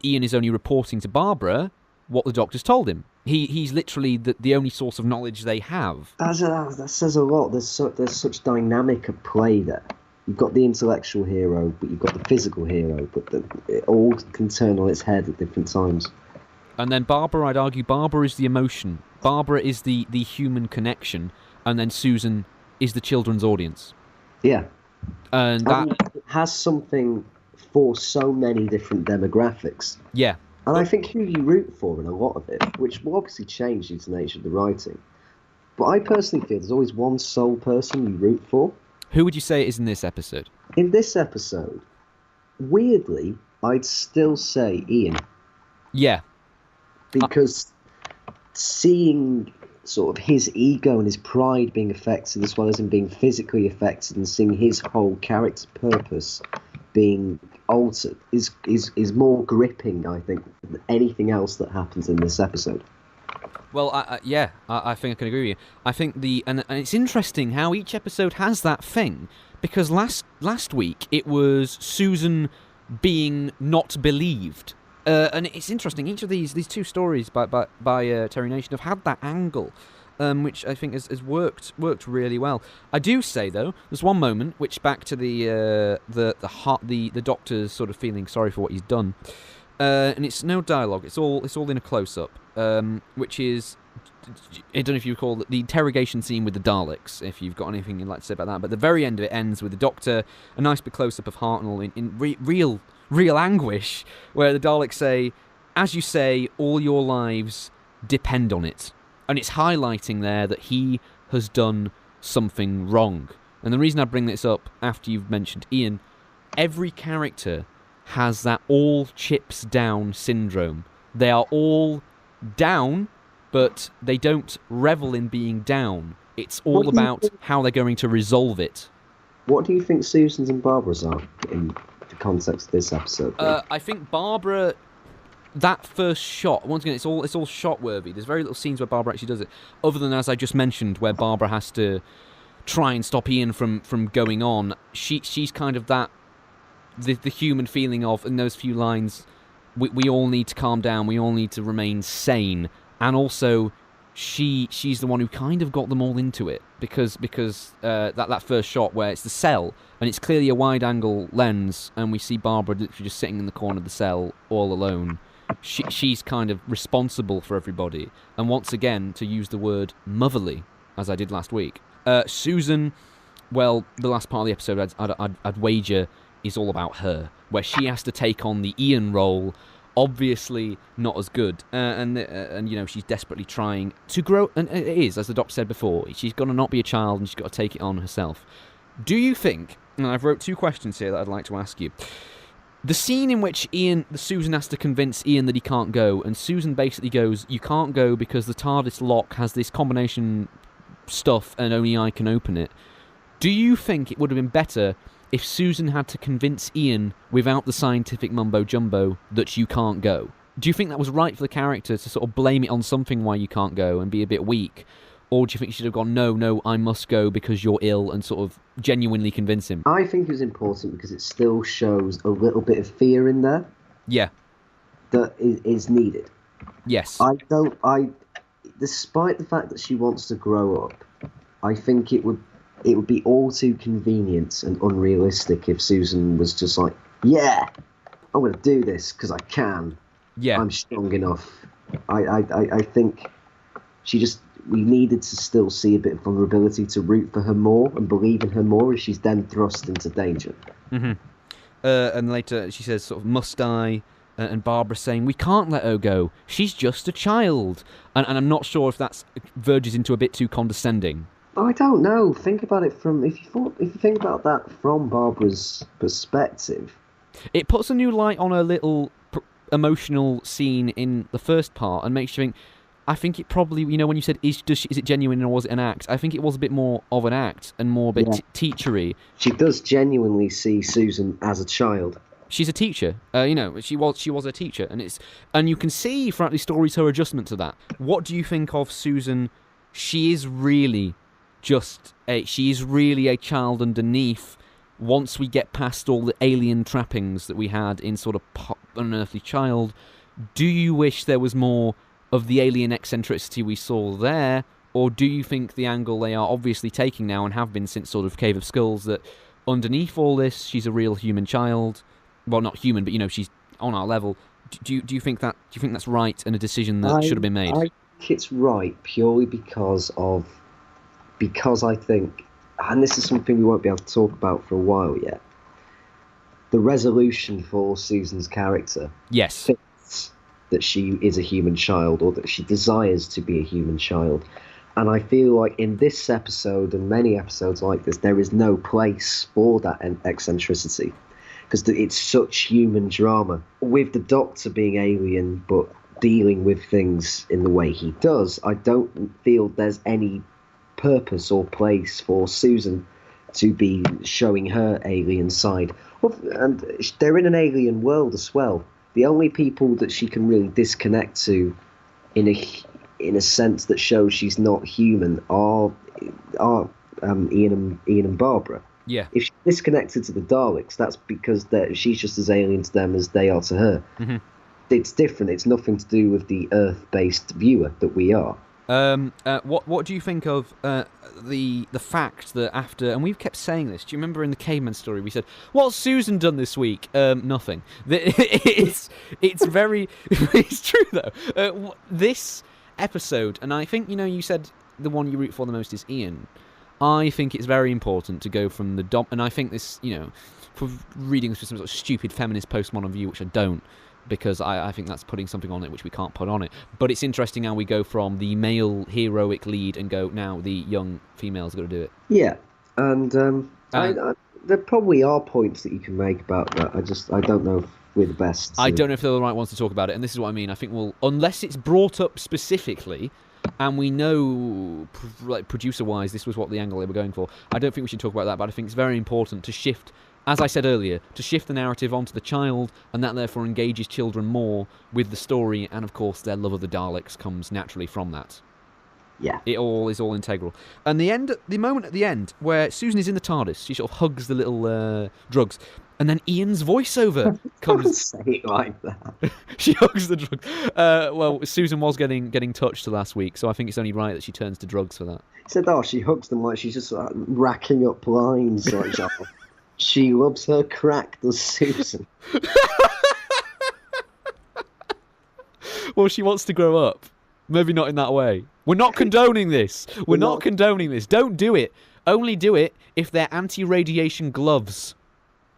Ian is only reporting to Barbara what the Doctor's told him. He's literally the only source of knowledge they have.
That says a lot. There's such dynamic at play there. You've got the intellectual hero, but you've got the physical hero, but it all can turn on its head at different times.
And then Barbara, I'd argue, Barbara is the emotion. Barbara is the human connection, and then Susan is the children's audience.
Yeah.
And that
it has something for so many different demographics.
Yeah.
And I think who you root for in a lot of it, which will obviously change due to the nature of the writing. But I personally feel there's always one sole person you root for.
Who would you say is in this episode?
In this episode, weirdly, I'd still say Ian.
Yeah.
Because seeing sort of his ego and his pride being affected, as well as him being physically affected, and seeing his whole character purpose being altered is more gripping, I think, than anything else that happens in this episode.
Well, I think I can agree with you. I think and it's interesting how each episode has that thing, because last week it was Susan being not believed, and it's interesting. Each of these two stories by Terry Nation have had that angle, which I think has worked really well. I do say though, there's one moment which, back to the Doctor's sort of feeling sorry for what he's done. And it's no dialogue. It's all in a close-up, which is, I don't know if you recall the interrogation scene with the Daleks. If you've got anything you'd like to say about that, but the very end of it ends with the Doctor, a nice big close-up of Hartnell in real anguish, where the Daleks say, "As you say, all your lives depend on it," and it's highlighting there that he has done something wrong. And the reason I bring this up after you've mentioned Ian, every character has that all chips down syndrome. They are all down, but they don't revel in being down. It's all about how they're going to resolve it.
What do you think Susan's and Barbara's are in the context of this episode?
I think Barbara that first shot, once again, it's all shot worthy. There's very little scenes where Barbara actually does it, other than, as I just mentioned, where Barbara has to try and stop Ian from going on. She's kind of that the human feeling of, in those few lines, we all need to calm down, we all need to remain sane, and also she's the one who kind of got them all into it, because that first shot where it's the cell and it's clearly a wide angle lens and we see Barbara literally just sitting in the corner of the cell all alone. She's kind of responsible for everybody, and once again, to use the word motherly, as I did last week. Susan, well, the last part of the episode, I'd wager, is all about her, where she has to take on the Ian role. Obviously not as good, and you know, she's desperately trying to grow, and it is, as the Doctor said before, she's got to not be a child and she's got to take it on herself. Do you think, and I've wrote 2 questions here that I'd like to ask you, the scene in which Susan has to convince Ian that he can't go, and Susan basically goes, you can't go because the TARDIS lock has this combination stuff and only I can open it. Do you think it would have been better if Susan had to convince Ian without the scientific mumbo-jumbo that you can't go? Do you think that was right for the character to sort of blame it on something why you can't go and be a bit weak? Or do you think she should have gone, no, I must go because you're ill, and sort of genuinely convince him?
I think it was important because it still shows a little bit of fear in there.
Yeah.
That is needed.
Yes.
Despite the fact that she wants to grow up, I think it would be all too convenient and unrealistic if Susan was just like, yeah, I'm going to do this because I can.
Yeah.
I'm strong enough. I think we needed to still see a bit of vulnerability to root for her more and believe in her more as she's then thrust into danger.
Mm-hmm. And later she says, sort of, must I? And Barbara saying, we can't let her go. She's just a child. And I'm not sure if that verges into a bit too condescending.
I don't know. Think about it from if you think about that from Barbara's perspective.
It puts a new light on a little emotional scene in the first part and makes you think. I think it probably, you know, when you said is it genuine or was it an act? I think it was a bit more of an act and more a bit teachery.
She does genuinely see Susan as a child.
She's a teacher. You know, she was a teacher, and you can see throughout these stories her adjustment to that. What do you think of Susan? She is really a child underneath. Once we get past all the alien trappings that we had in sort of Unearthly Child, do you wish there was more of the alien eccentricity we saw there, or do you think the angle they are obviously taking now and have been since sort of Cave of Skulls, that underneath all this she's a real human child? Well, not human, but you know, she's on our level. Do you think that's right and a decision that should have been made?
I think it's right purely because I think, and this is something we won't be able to talk about for a while yet, the resolution for Susan's character.
Yes.
Fits that she is a human child, or that she desires to be a human child. And I feel like in this episode and many episodes like this, there is no place for that eccentricity, because it's such human drama. With the Doctor being alien but dealing with things in the way he does, I don't feel there's any purpose or place for Susan to be showing her alien side. And they're in an alien world as well. The only people that she can really disconnect to in a sense that shows she's not human are Ian and Barbara.
Yeah.
If she's disconnected to the Daleks, that's because she's just as alien to them as they are to her.
Mm-hmm.
It's different. It's nothing to do with the Earth-based viewer that we are.
What do you think of the fact that after, and we've kept saying this, do you remember in the Caveman story we said, what's Susan done this week? Nothing. It's very, it's true though. This episode, and I think, you know, you said the one you root for the most is Ian. I think it's very important to go from the and I think this, you know, for reading this with some sort of stupid feminist postmodern view, which I don't, because I think that's putting something on it which we can't put on it. But it's interesting how we go from the male heroic lead and go, now the young female's got to do it. Yeah,
and there probably are points that you can make about that. I don't know if we're the best.
I don't know if they're the right ones to talk about it, and this is what I mean. I think unless it's brought up specifically, and we know, like, producer-wise, this was what the angle they were going for, I don't think we should talk about that, but I think it's very important to shift as I said earlier, to shift the narrative onto the child, and that therefore engages children more with the story, and of course their love of the Daleks comes naturally from that.
Yeah.
It all is all integral. And the moment at the end where Susan is in the TARDIS, she sort of hugs the little drugs, and then Ian's voiceover comes.
Don't say it like that.
She hugs the drugs. Well, Susan was getting touched last week, so I think it's only right that she turns to drugs for that.
He said, "Oh, she hugs them like she's just racking up lines." Like, she loves her crack, does Susan?
Well, she wants to grow up. Maybe not in that way. We're not condoning this. We're not condoning this. Don't do it. Only do it if they're anti-radiation gloves.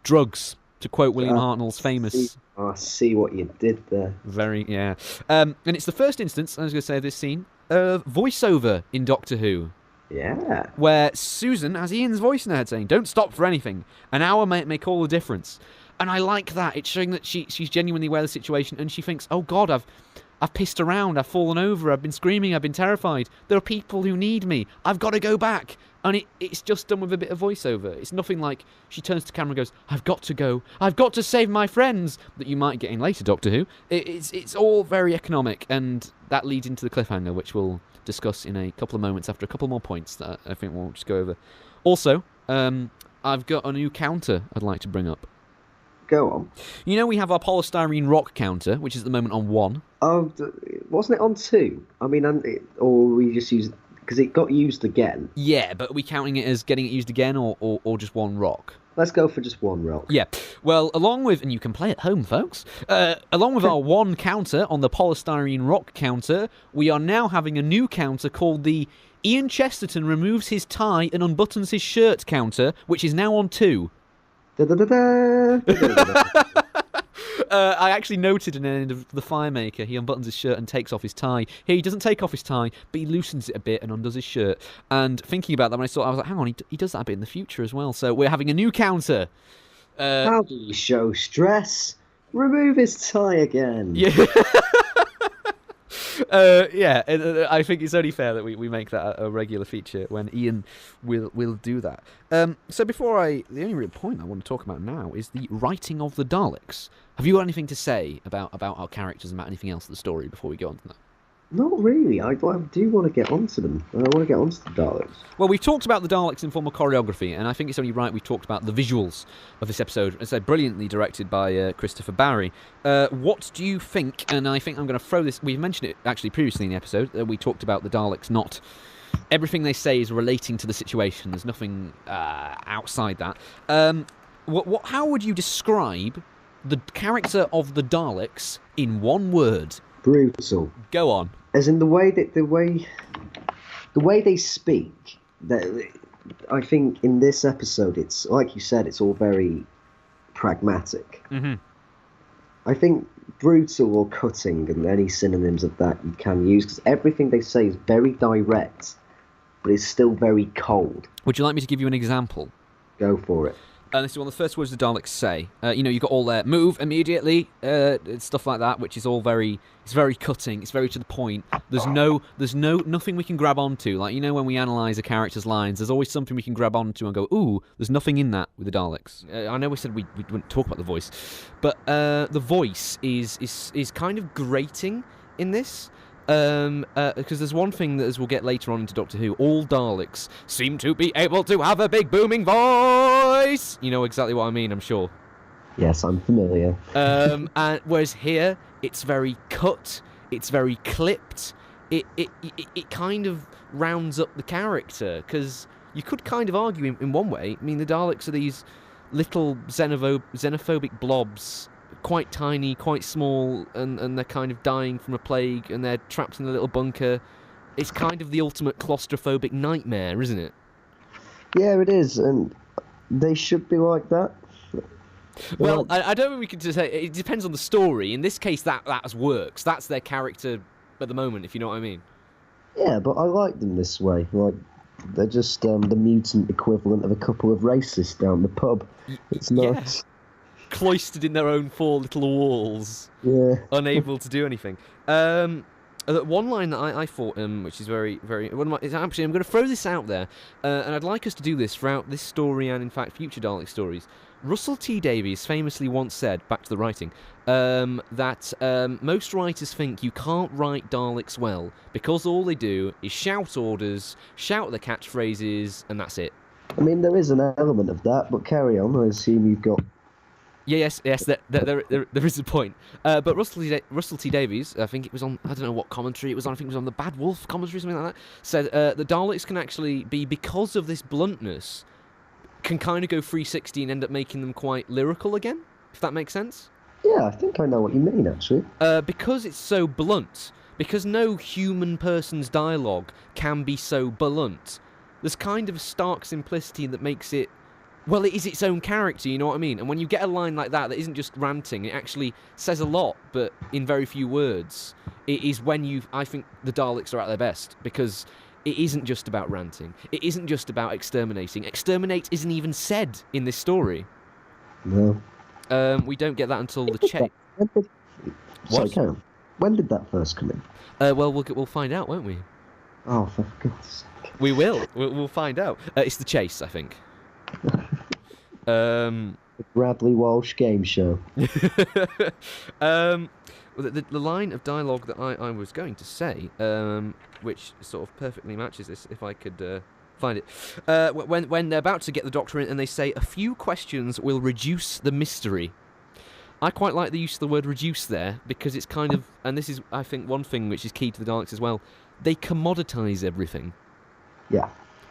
Drugs, to quote William Hartnell's famous...
I see what you did there.
Very, yeah. And it's the first instance, I was going to say, of this scene, of voiceover in Doctor Who.
Yeah.
Where Susan has Ian's voice in her head saying, "Don't stop for anything. An hour might make all the difference." And I like that. It's showing that she's genuinely aware of the situation, and she thinks, "Oh God, I've pissed around, I've fallen over, I've been screaming, I've been terrified. There are people who need me. I've got to go back." And it's just done with a bit of voiceover. It's nothing like she turns to camera and goes, "I've got to go. I've got to save my friends," that you might get in later Doctor Who. It's all very economic, and that leads into the cliffhanger, which we'll discuss in a couple of moments after a couple more points that I think we'll just go over. Also, I've got a new counter I'd like to bring up.
Go on.
You know we have our polystyrene rock counter, which is at the moment on 1.
Oh, wasn't it on 2? I mean, or we just used... Because it got used again.
Yeah, but are we counting it as getting it used again, or just 1 rock?
Let's go for just 1 rock.
Yeah. Well, along with... And you can play at home, folks. Along with our 1 counter on the polystyrene rock counter, we are now having a new counter called the Ian Chesterton removes his tie and unbuttons his shirt counter, which is now on 2. I actually noted in the end of The Firemaker, he unbuttons his shirt and takes off his tie. Here, he doesn't take off his tie, but he loosens it a bit and undoes his shirt. And thinking about that, when I was like, hang on, he does that a bit in the future as well. So we're having a new counter.
How do you show stress? Remove his tie again.
Yeah. I think it's only fair that we make that a regular feature when Ian will do that. So the only real point I want to talk about now is the writing of the Daleks. Have you got anything to say about our characters and about anything else of the story before we go on to that?
Not really. I do want to get onto them. I want to get onto the Daleks.
Well, we've talked about the Daleks in form of choreography, and I think it's only right we've talked about the visuals of this episode, as they're brilliantly directed by Christopher Barry. What do you think? And I think I'm going to throw this... We've mentioned it actually previously in the episode. We talked about the Daleks not... Everything they say is relating to the situation. There's nothing outside that. How would you describe the character of the Daleks in 1 word?
Brutal.
Go on.
As in the way they speak. I think in this episode, it's like you said, it's all very pragmatic.
Mm-hmm.
I think brutal or cutting and any synonyms of that you can use, because everything they say is very direct, but it's still very cold.
Would you like me to give you an example?
Go for it.
This is one of the first words the Daleks say. You've got all their move immediately, stuff like that, which is all very cutting. It's very to the point. There's nothing we can grab onto. Like, when we analyse a character's lines, there's always something we can grab onto and go, ooh, there's nothing in that with the Daleks. I know we said we wouldn't talk about the voice, but the voice is kind of grating in this. Because there's one thing that, as we'll get later on into Doctor Who, all Daleks seem to be able to have a big booming voice. You know exactly what I mean, I'm sure.
Yes, I'm familiar.
And whereas here, it's very cut, it's very clipped. It kind of rounds up the character, because you could kind of argue in one way. I mean, the Daleks are these little xenophobic blobs, quite tiny, quite small, and they're kind of dying from a plague, and they're trapped in a little bunker. It's kind of the ultimate claustrophobic nightmare, isn't it?
Yeah, it is, and they should be like that.
Well, I don't think we can just say... It depends on the story. In this case, that works. That's their character at the moment, if you know what I mean.
Yeah, but I like them this way. Like, they're just the mutant equivalent of a couple of racists down the pub. It's nice. Yeah. Cloistered
in their own 4 little walls.
Yeah.
Unable to do anything. One line that I thought, which is very, very... Actually, I'm going to throw this out there, and I'd like us to do this throughout this story and, in fact, future Dalek stories. Russell T Davies famously once said, back to the writing, that most writers think you can't write Daleks well because all they do is shout orders, shout the catchphrases, and that's it.
I mean, there is an element of that, but carry on. I assume you've got...
Yes, there is a point. But Russell T Davies, I think it was on, I don't know what commentary it was on, I think it was on the Bad Wolf commentary, something like that, said the Daleks can actually be, because of this bluntness, can kind of go 360 and end up making them quite lyrical again, if that makes sense.
Yeah, I think I know what you mean, actually.
Because it's so blunt, because no human person's dialogue can be so blunt, there's kind of a stark simplicity that makes it, well, it is its own character, you know what I mean? And when you get a line like that isn't just ranting, it actually says a lot, but in very few words, it is when I think the Daleks are at their best, because it isn't just about ranting. It isn't just about exterminating. Exterminate isn't even said in this story.
No.
We don't get that until the chase.
Sorry, when did that first come in?
Well, we'll find out, won't we?
Oh, for God's sake.
We will. We'll find out. It's the chase, I think.
The Bradley Walsh game show.
The line of dialogue that I was going to say, which sort of perfectly matches this, if I could find it, when they're about to get the Doctor in and they say, a few questions will reduce the mystery. I quite like the use of the word reduce there, because it's kind of, and this is, I think, one thing which is key to the Daleks as well, they commoditise everything.
Yeah.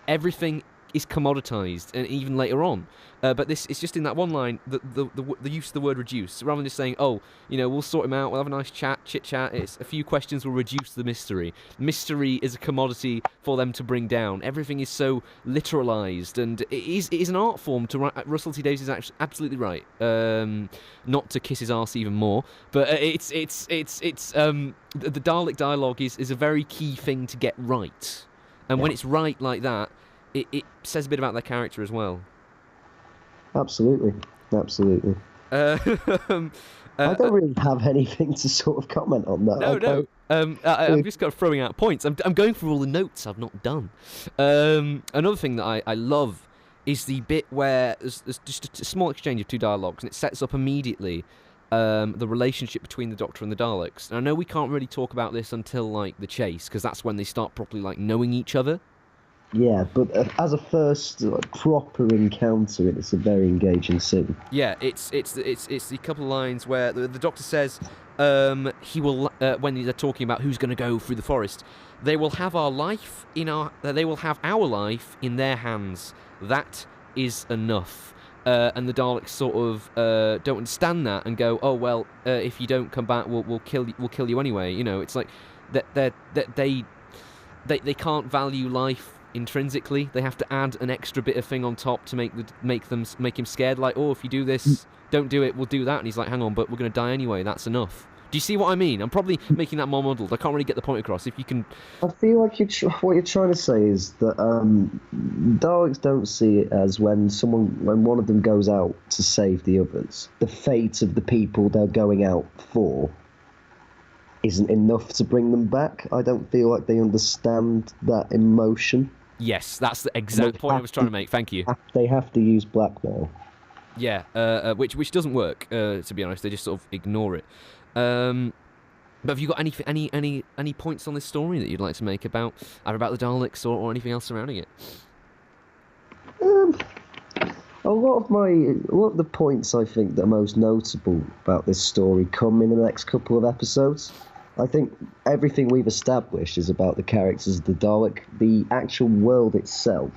Everything is commoditized, and even later on. But this, it's just in that one line, the use of the word reduce, rather than just saying, oh, you know, we'll sort him out, we'll have a nice chit-chat, it's a few questions will reduce the mystery. Mystery is a commodity for them to bring down. Everything is so literalized, and it is an art form to write. Russell T Davies is absolutely right. Not to kiss his arse even more, but the Dalek dialogue is a very key thing to get right. And when it's right like that, it says a bit about their character as well. Absolutely.
I don't really have anything to sort of comment on that.
I'm just throwing out points. I'm going through all the notes I've not done. Another thing that I love is the bit where there's just a small exchange of two dialogues, and it sets up immediately the relationship between the Doctor and the Daleks. And I know we can't really talk about this until like the chase, because that's when they start properly like knowing each other.
Yeah, but as a first proper encounter, it's a very engaging scene.
Yeah, it's the couple of lines where the Doctor says he will when they're talking about who's going to go through the forest, they will have our life they will have our life in their hands. That is enough. And the Daleks sort of don't understand that and go, oh well, if you don't come back, we'll kill you anyway. You know, it's like that they can't value life intrinsically. They have to add an extra bit of thing on top to make him scared. Like, oh, if you do this, don't do it, we'll do that. And he's like, hang on, but we're going to die anyway. That's enough. Do you see what I mean? I'm probably making that more muddled. I can't really get the point across. If you can,
I feel like what you're trying to say is that Daleks don't see it as when one of them goes out to save the others, the fate of the people they're going out for isn't enough to bring them back. I don't feel like they understand that emotion.
Yes, that's the exact point I was trying to make. Thank you.
They have to use blackmail.
Yeah, which doesn't work. To be honest, they just sort of ignore it. But have you got any points on this story that you'd like to make about the Daleks or anything else surrounding it?
A lot of the points I think that are most notable about this story come in the next couple of episodes. I think everything we've established is about the characters of the Dalek. The actual world itself,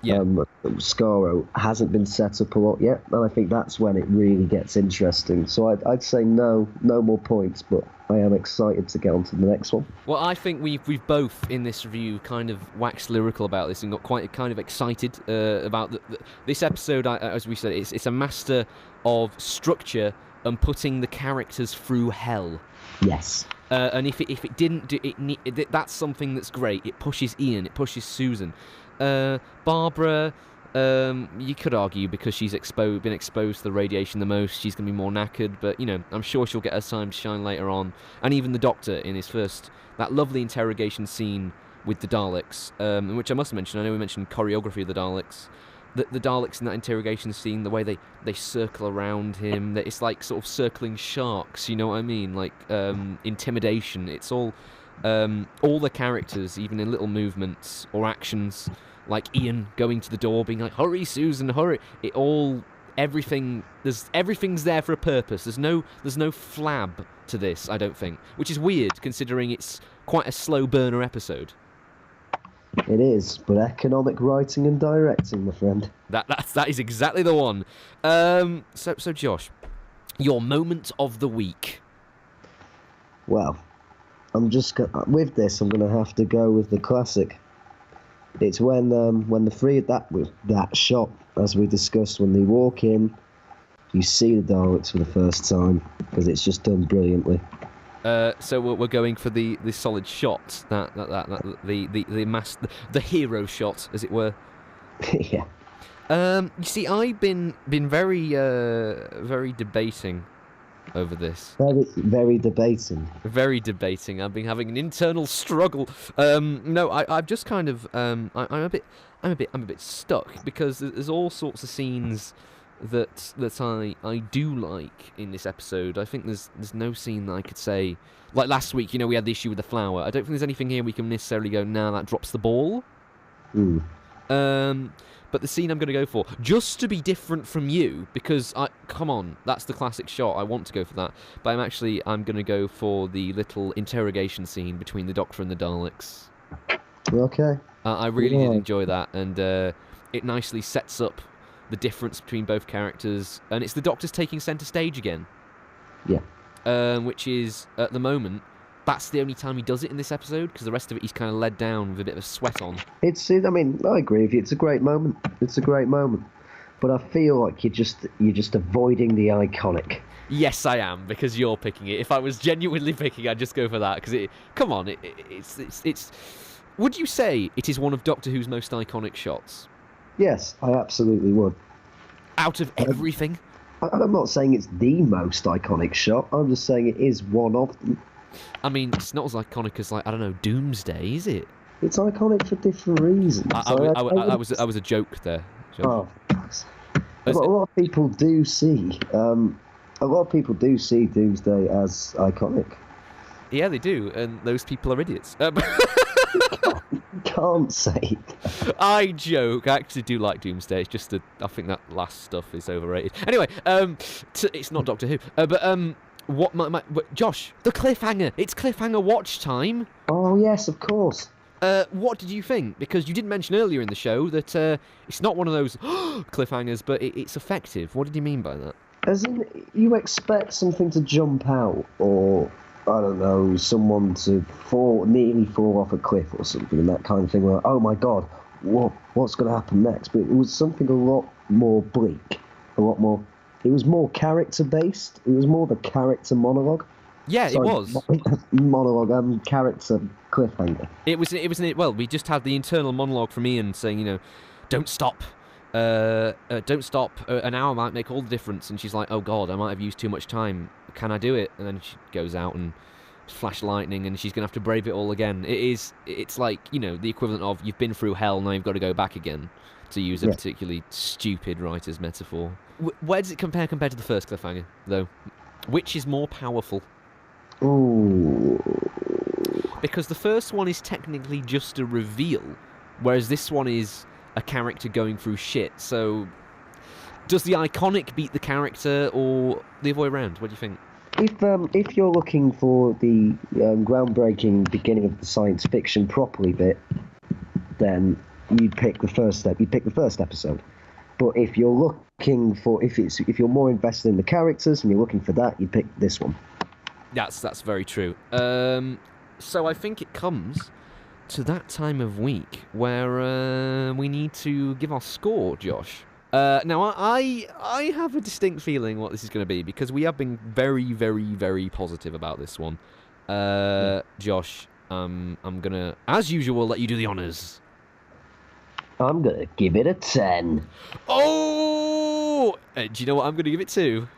Skaro, hasn't been set up a lot yet, and I think that's when it really gets interesting. So I'd say no more points, but I am excited to get on to the next one.
Well, I think we've both in this review kind of waxed lyrical about this and got quite kind of excited about this episode. As we said, it's a master of structure and putting the characters through hell.
Yes.
And if it didn't do it, that's something that's great. It pushes Ian, it pushes Susan, Barbara. You could argue because she's been exposed to the radiation the most, she's going to be more knackered, but, I'm sure she'll get her time to shine later on. And even the Doctor in his that lovely interrogation scene with the Daleks, which I must mention, I know we mentioned choreography of the Daleks. The Daleks in that interrogation scene, the way they circle around him, it's like sort of circling sharks, you know what I mean? Like, intimidation. It's all the characters, even in little movements or actions, like Ian going to the door, being like, "Hurry, Susan, hurry!" Everything's there for a purpose. There's no flab to this, I don't think, which is weird considering it's quite a slow burner episode.
It is, but economic writing and directing, my friend.
That is exactly the one. So Josh, your moment of the week.
Well, with this, I'm going to have to go with the classic. It's when the three that shot, as we discussed, when they walk in, you see the Daleks for the first time because it's just done brilliantly.
So we're going for the solid shot, the hero shot, as it were.
Yeah.
You see, I've been very very debating over this.
Very debating.
Very debating. I've been having an internal struggle. No, I've just kind of I'm a bit stuck because there's all sorts of scenes that I do like in this episode. I think there's no scene that I could say, like last week, we had the issue with the flower. I don't think there's anything here we can necessarily go, nah, that drops the ball. But the scene I'm going to go for, just to be different from you, because come on, that's the classic shot. I want to go for that, but I'm going to go for the little interrogation scene between the Doctor and the Daleks.
Okay.
I really did enjoy that, and it nicely sets up the difference between both characters, and it's the Doctor's taking centre stage again.
Yeah.
Which is, at the moment, that's the only time he does it in this episode, because the rest of it he's kind of led down with a bit of sweat on.
I agree with you. It's a great moment. But I feel like you're just avoiding the iconic.
Yes, I am, because you're picking it. If I was genuinely picking, I'd just go for that, because it's. Would you say it is one of Doctor Who's most iconic shots?
Yes, I absolutely would.
Out of everything?
I'm not saying it's the most iconic shot. I'm just saying it is one of them.
I mean, it's not as iconic as, like, I don't know, Doomsday, is it?
It's iconic for different reasons.
I was a joke there.
Oh, a lot of people do see. A lot of people do see Doomsday as iconic.
Yeah, they do, and those people are idiots.
Can't say.
I joke. I actually do like Doomsday. It's just I think that last stuff is overrated. Anyway, it's not Doctor Who. But Josh, the cliffhanger. It's cliffhanger watch time.
Oh yes, of course.
What did you think? Because you did mention earlier in the show that it's not one of those cliffhangers, but it's effective. What did you mean by that?
As in, you expect something to jump out, or I don't know, someone to nearly fall off a cliff or something, and that kind of thing. Where, oh my God, what's going to happen next? But it was something a lot more bleak, a lot more. It was more character based. It was more the character monologue.
Yeah,
Sorry,
it was
monologue. Character cliffhanger.
It was. Well, we just had the internal monologue from Ian saying, don't stop. Don't stop. An hour might make all the difference. And she's like, oh God, I might have used too much time. Can I do it? And then she goes out and flash lightning, and she's going to have to brave it all again. It's like, the equivalent of you've been through hell, now you've got to go back again, to use a particularly stupid writer's metaphor. Where does it compare to the first cliffhanger, though? Which is more powerful?
Ooh.
Because the first one is technically just a reveal, whereas this one is a character going through shit. So, does the iconic beat the character, or the other way around? What do you think?
If you're looking for the groundbreaking beginning of the science fiction properly bit, then you'd pick the first step. You'd pick the first episode. But if you're looking for if you're more invested in the characters and you're looking for that, you'd pick this one. That's
very true. So I think it comes to that time of week where we need to give our score, Josh. Now, I have a distinct feeling what this is going to be, because we have been very, very, very positive about this one. Josh, I'm going to, as usual, let you do the honours.
I'm going to give it a 10.
Oh! Do you know what I'm going to give it to?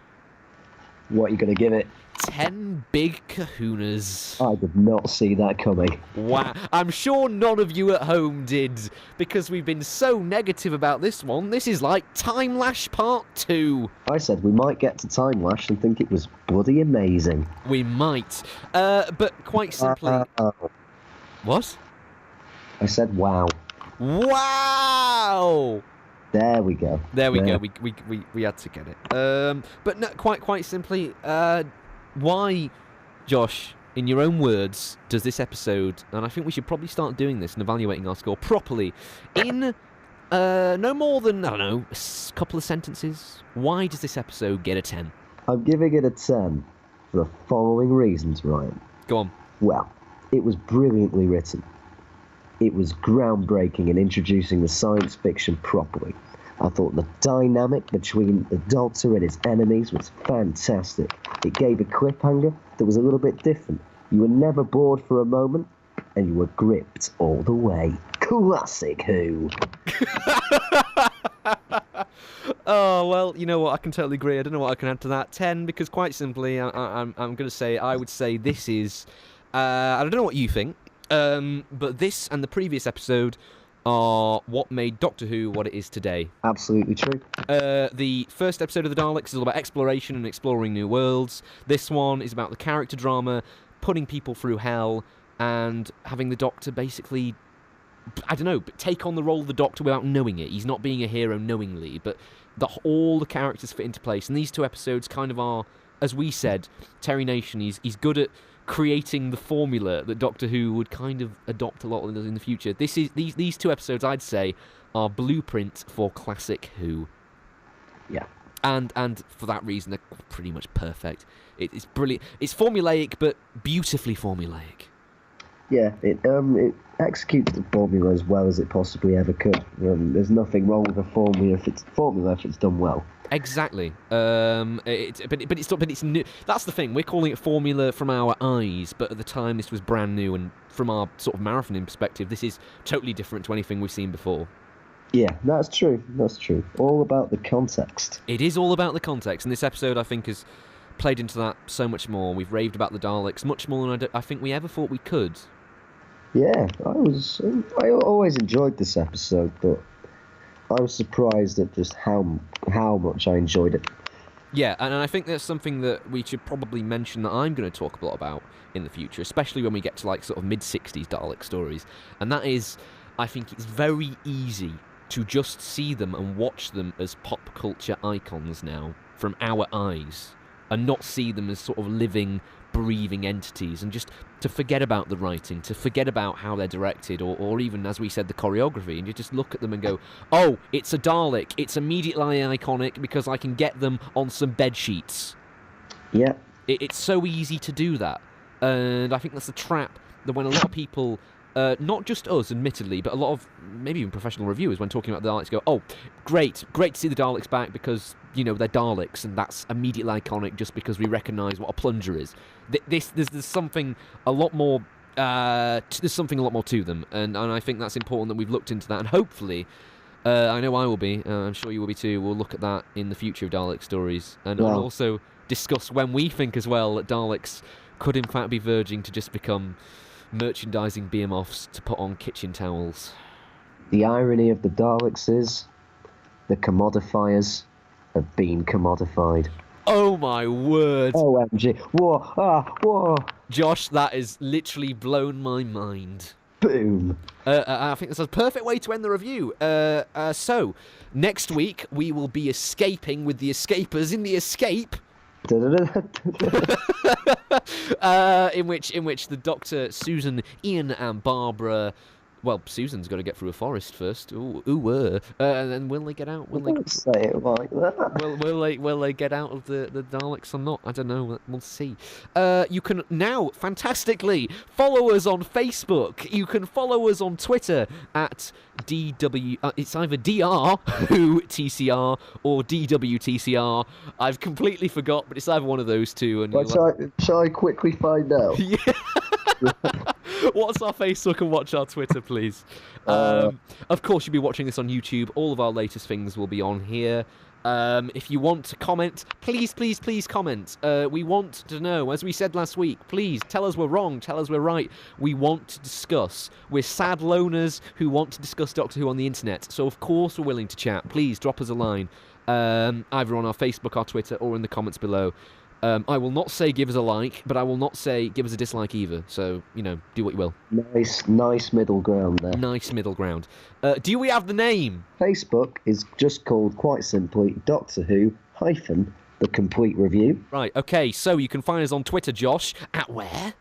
What are you going to give it?
10 big kahunas.
I did not see that coming.
Wow. I'm sure none of you at home did, because we've been so negative about this one. This is like Time Lash Part 2.
I said we might get to Time Lash and think it was bloody amazing.
We might. But quite simply... What?
I said wow.
Wow!
There we go.
There we go. We had to get it. But no, quite simply, why, Josh, in your own words, does this episode, and I think we should probably start doing this and evaluating our score properly, in no more than, I don't know, a couple of sentences, why does this episode get a 10?
I'm giving it a 10 for the following reasons, Ryan.
Go on.
Well, it was brilliantly written. It was groundbreaking in introducing the science fiction properly. I thought the dynamic between the Doctor and his enemies was fantastic. It gave a cliffhanger that was a little bit different. You were never bored for a moment, and you were gripped all the way. Classic Who.
Oh, well, you know what, I can totally agree. I don't know what I can add to that. 10, because quite simply, I'm going to say, I would say this is... I don't know what you think, but this and the previous episode are what made Doctor Who what it is today.
Absolutely true.
The first episode of the Daleks is all about exploration and exploring new worlds. This one is about the character drama, putting people through hell, and having the Doctor basically, I don't know, but take on the role of the Doctor without knowing it. He's not being a hero knowingly, but all the characters fit into place. And these two episodes kind of are, as we said, Terry Nation, he's good at creating the formula that Doctor Who would kind of adopt a lot in the future. These two episodes, I'd say, are blueprint for classic Who.
Yeah.
And for that reason, they're pretty much perfect. It's brilliant. It's formulaic, but beautifully formulaic.
Yeah, it executes the formula as well as it possibly ever could. There's nothing wrong with a formula if it's done well.
Exactly. But it's new. That's the thing. We're calling it formula from our eyes, but at the time this was brand new, and from our sort of marathoning perspective, this is totally different to anything we've seen before.
Yeah, that's true. That's true. All about the context.
It is all about the context, and this episode, I think, has played into that so much more. We've raved about the Daleks much more than I think we ever thought we could.
Yeah, I always enjoyed this episode, but I was surprised at just how much I enjoyed it.
Yeah, and I think that's something that we should probably mention that I'm going to talk a lot about in the future, especially when we get to like sort of mid-60s Dalek stories. And that is, I think it's very easy to just see them and watch them as pop culture icons now from our eyes, and not see them as sort of living, breathing entities, and just to forget about the writing, to forget about how they're directed, or even, as we said, the choreography, and you just look at them and go, oh, it's a Dalek, it's immediately iconic because I can get them on some bed sheets.
Yeah.
It's so easy to do that, and I think that's the trap that when a lot of people, not just us, admittedly, but a lot of maybe even professional reviewers, when talking about the Daleks, go, oh, great to see the Daleks back because, you know, they're Daleks, and that's immediately iconic just because we recognise what a plunger is. There's something a lot more. There's something a lot more to them, and I think that's important that we've looked into that, and hopefully, I know I will be. I'm sure you will be too. We'll look at that in the future of Dalek stories, and we'll also discuss when we think as well that Daleks could in fact be verging to just become merchandising behemoths to put on kitchen towels.
The irony of the Daleks is the commodifiers have been commodified.
Oh my word!
OMG. Whoa.
Josh, that has literally blown my mind.
Boom.
I think that's a perfect way to end the review. So, next week we will be escaping with the escapers in the escape. in which the Doctor, Susan, Ian, and Barbara. Well, Susan's got to get through a forest first. And then will they get out?
Don't say it like that.
Will they get out of the Daleks or not? I don't know. We'll see. You can now fantastically follow us on Facebook. You can follow us on Twitter at DW. It's either DR Who TCR or DWTCR. I've completely forgot, but it's either one of those two. And
shall I quickly find out?
Yeah. Watch our Facebook and watch our Twitter, please. Of course, you'll be watching this on YouTube. All of our latest things will be on here. If you want to comment, please comment. We want to know, as we said last week, please tell us we're wrong, tell us we're right. We want to discuss. We're sad loners who want to discuss Doctor Who on the internet, so of course we're willing to chat. Please drop us a line, either on our Facebook, our Twitter, or in the comments below. I will not say give us a like, but I will not say give us a dislike either. So, do what you will.
Nice middle ground there.
Nice middle ground. Do we have the name?
Facebook is just called, quite simply, Doctor Who hyphen the complete review.
Right, okay, so you can find us on Twitter, Josh, at where?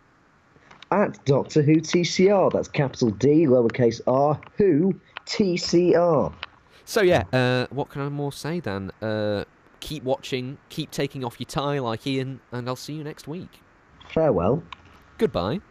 At Doctor Who TCR. That's capital D, lowercase r, Who TCR.
So yeah, what can I more say then? Keep watching, keep taking off your tie like Ian, and I'll see you next week.
Farewell.
Goodbye.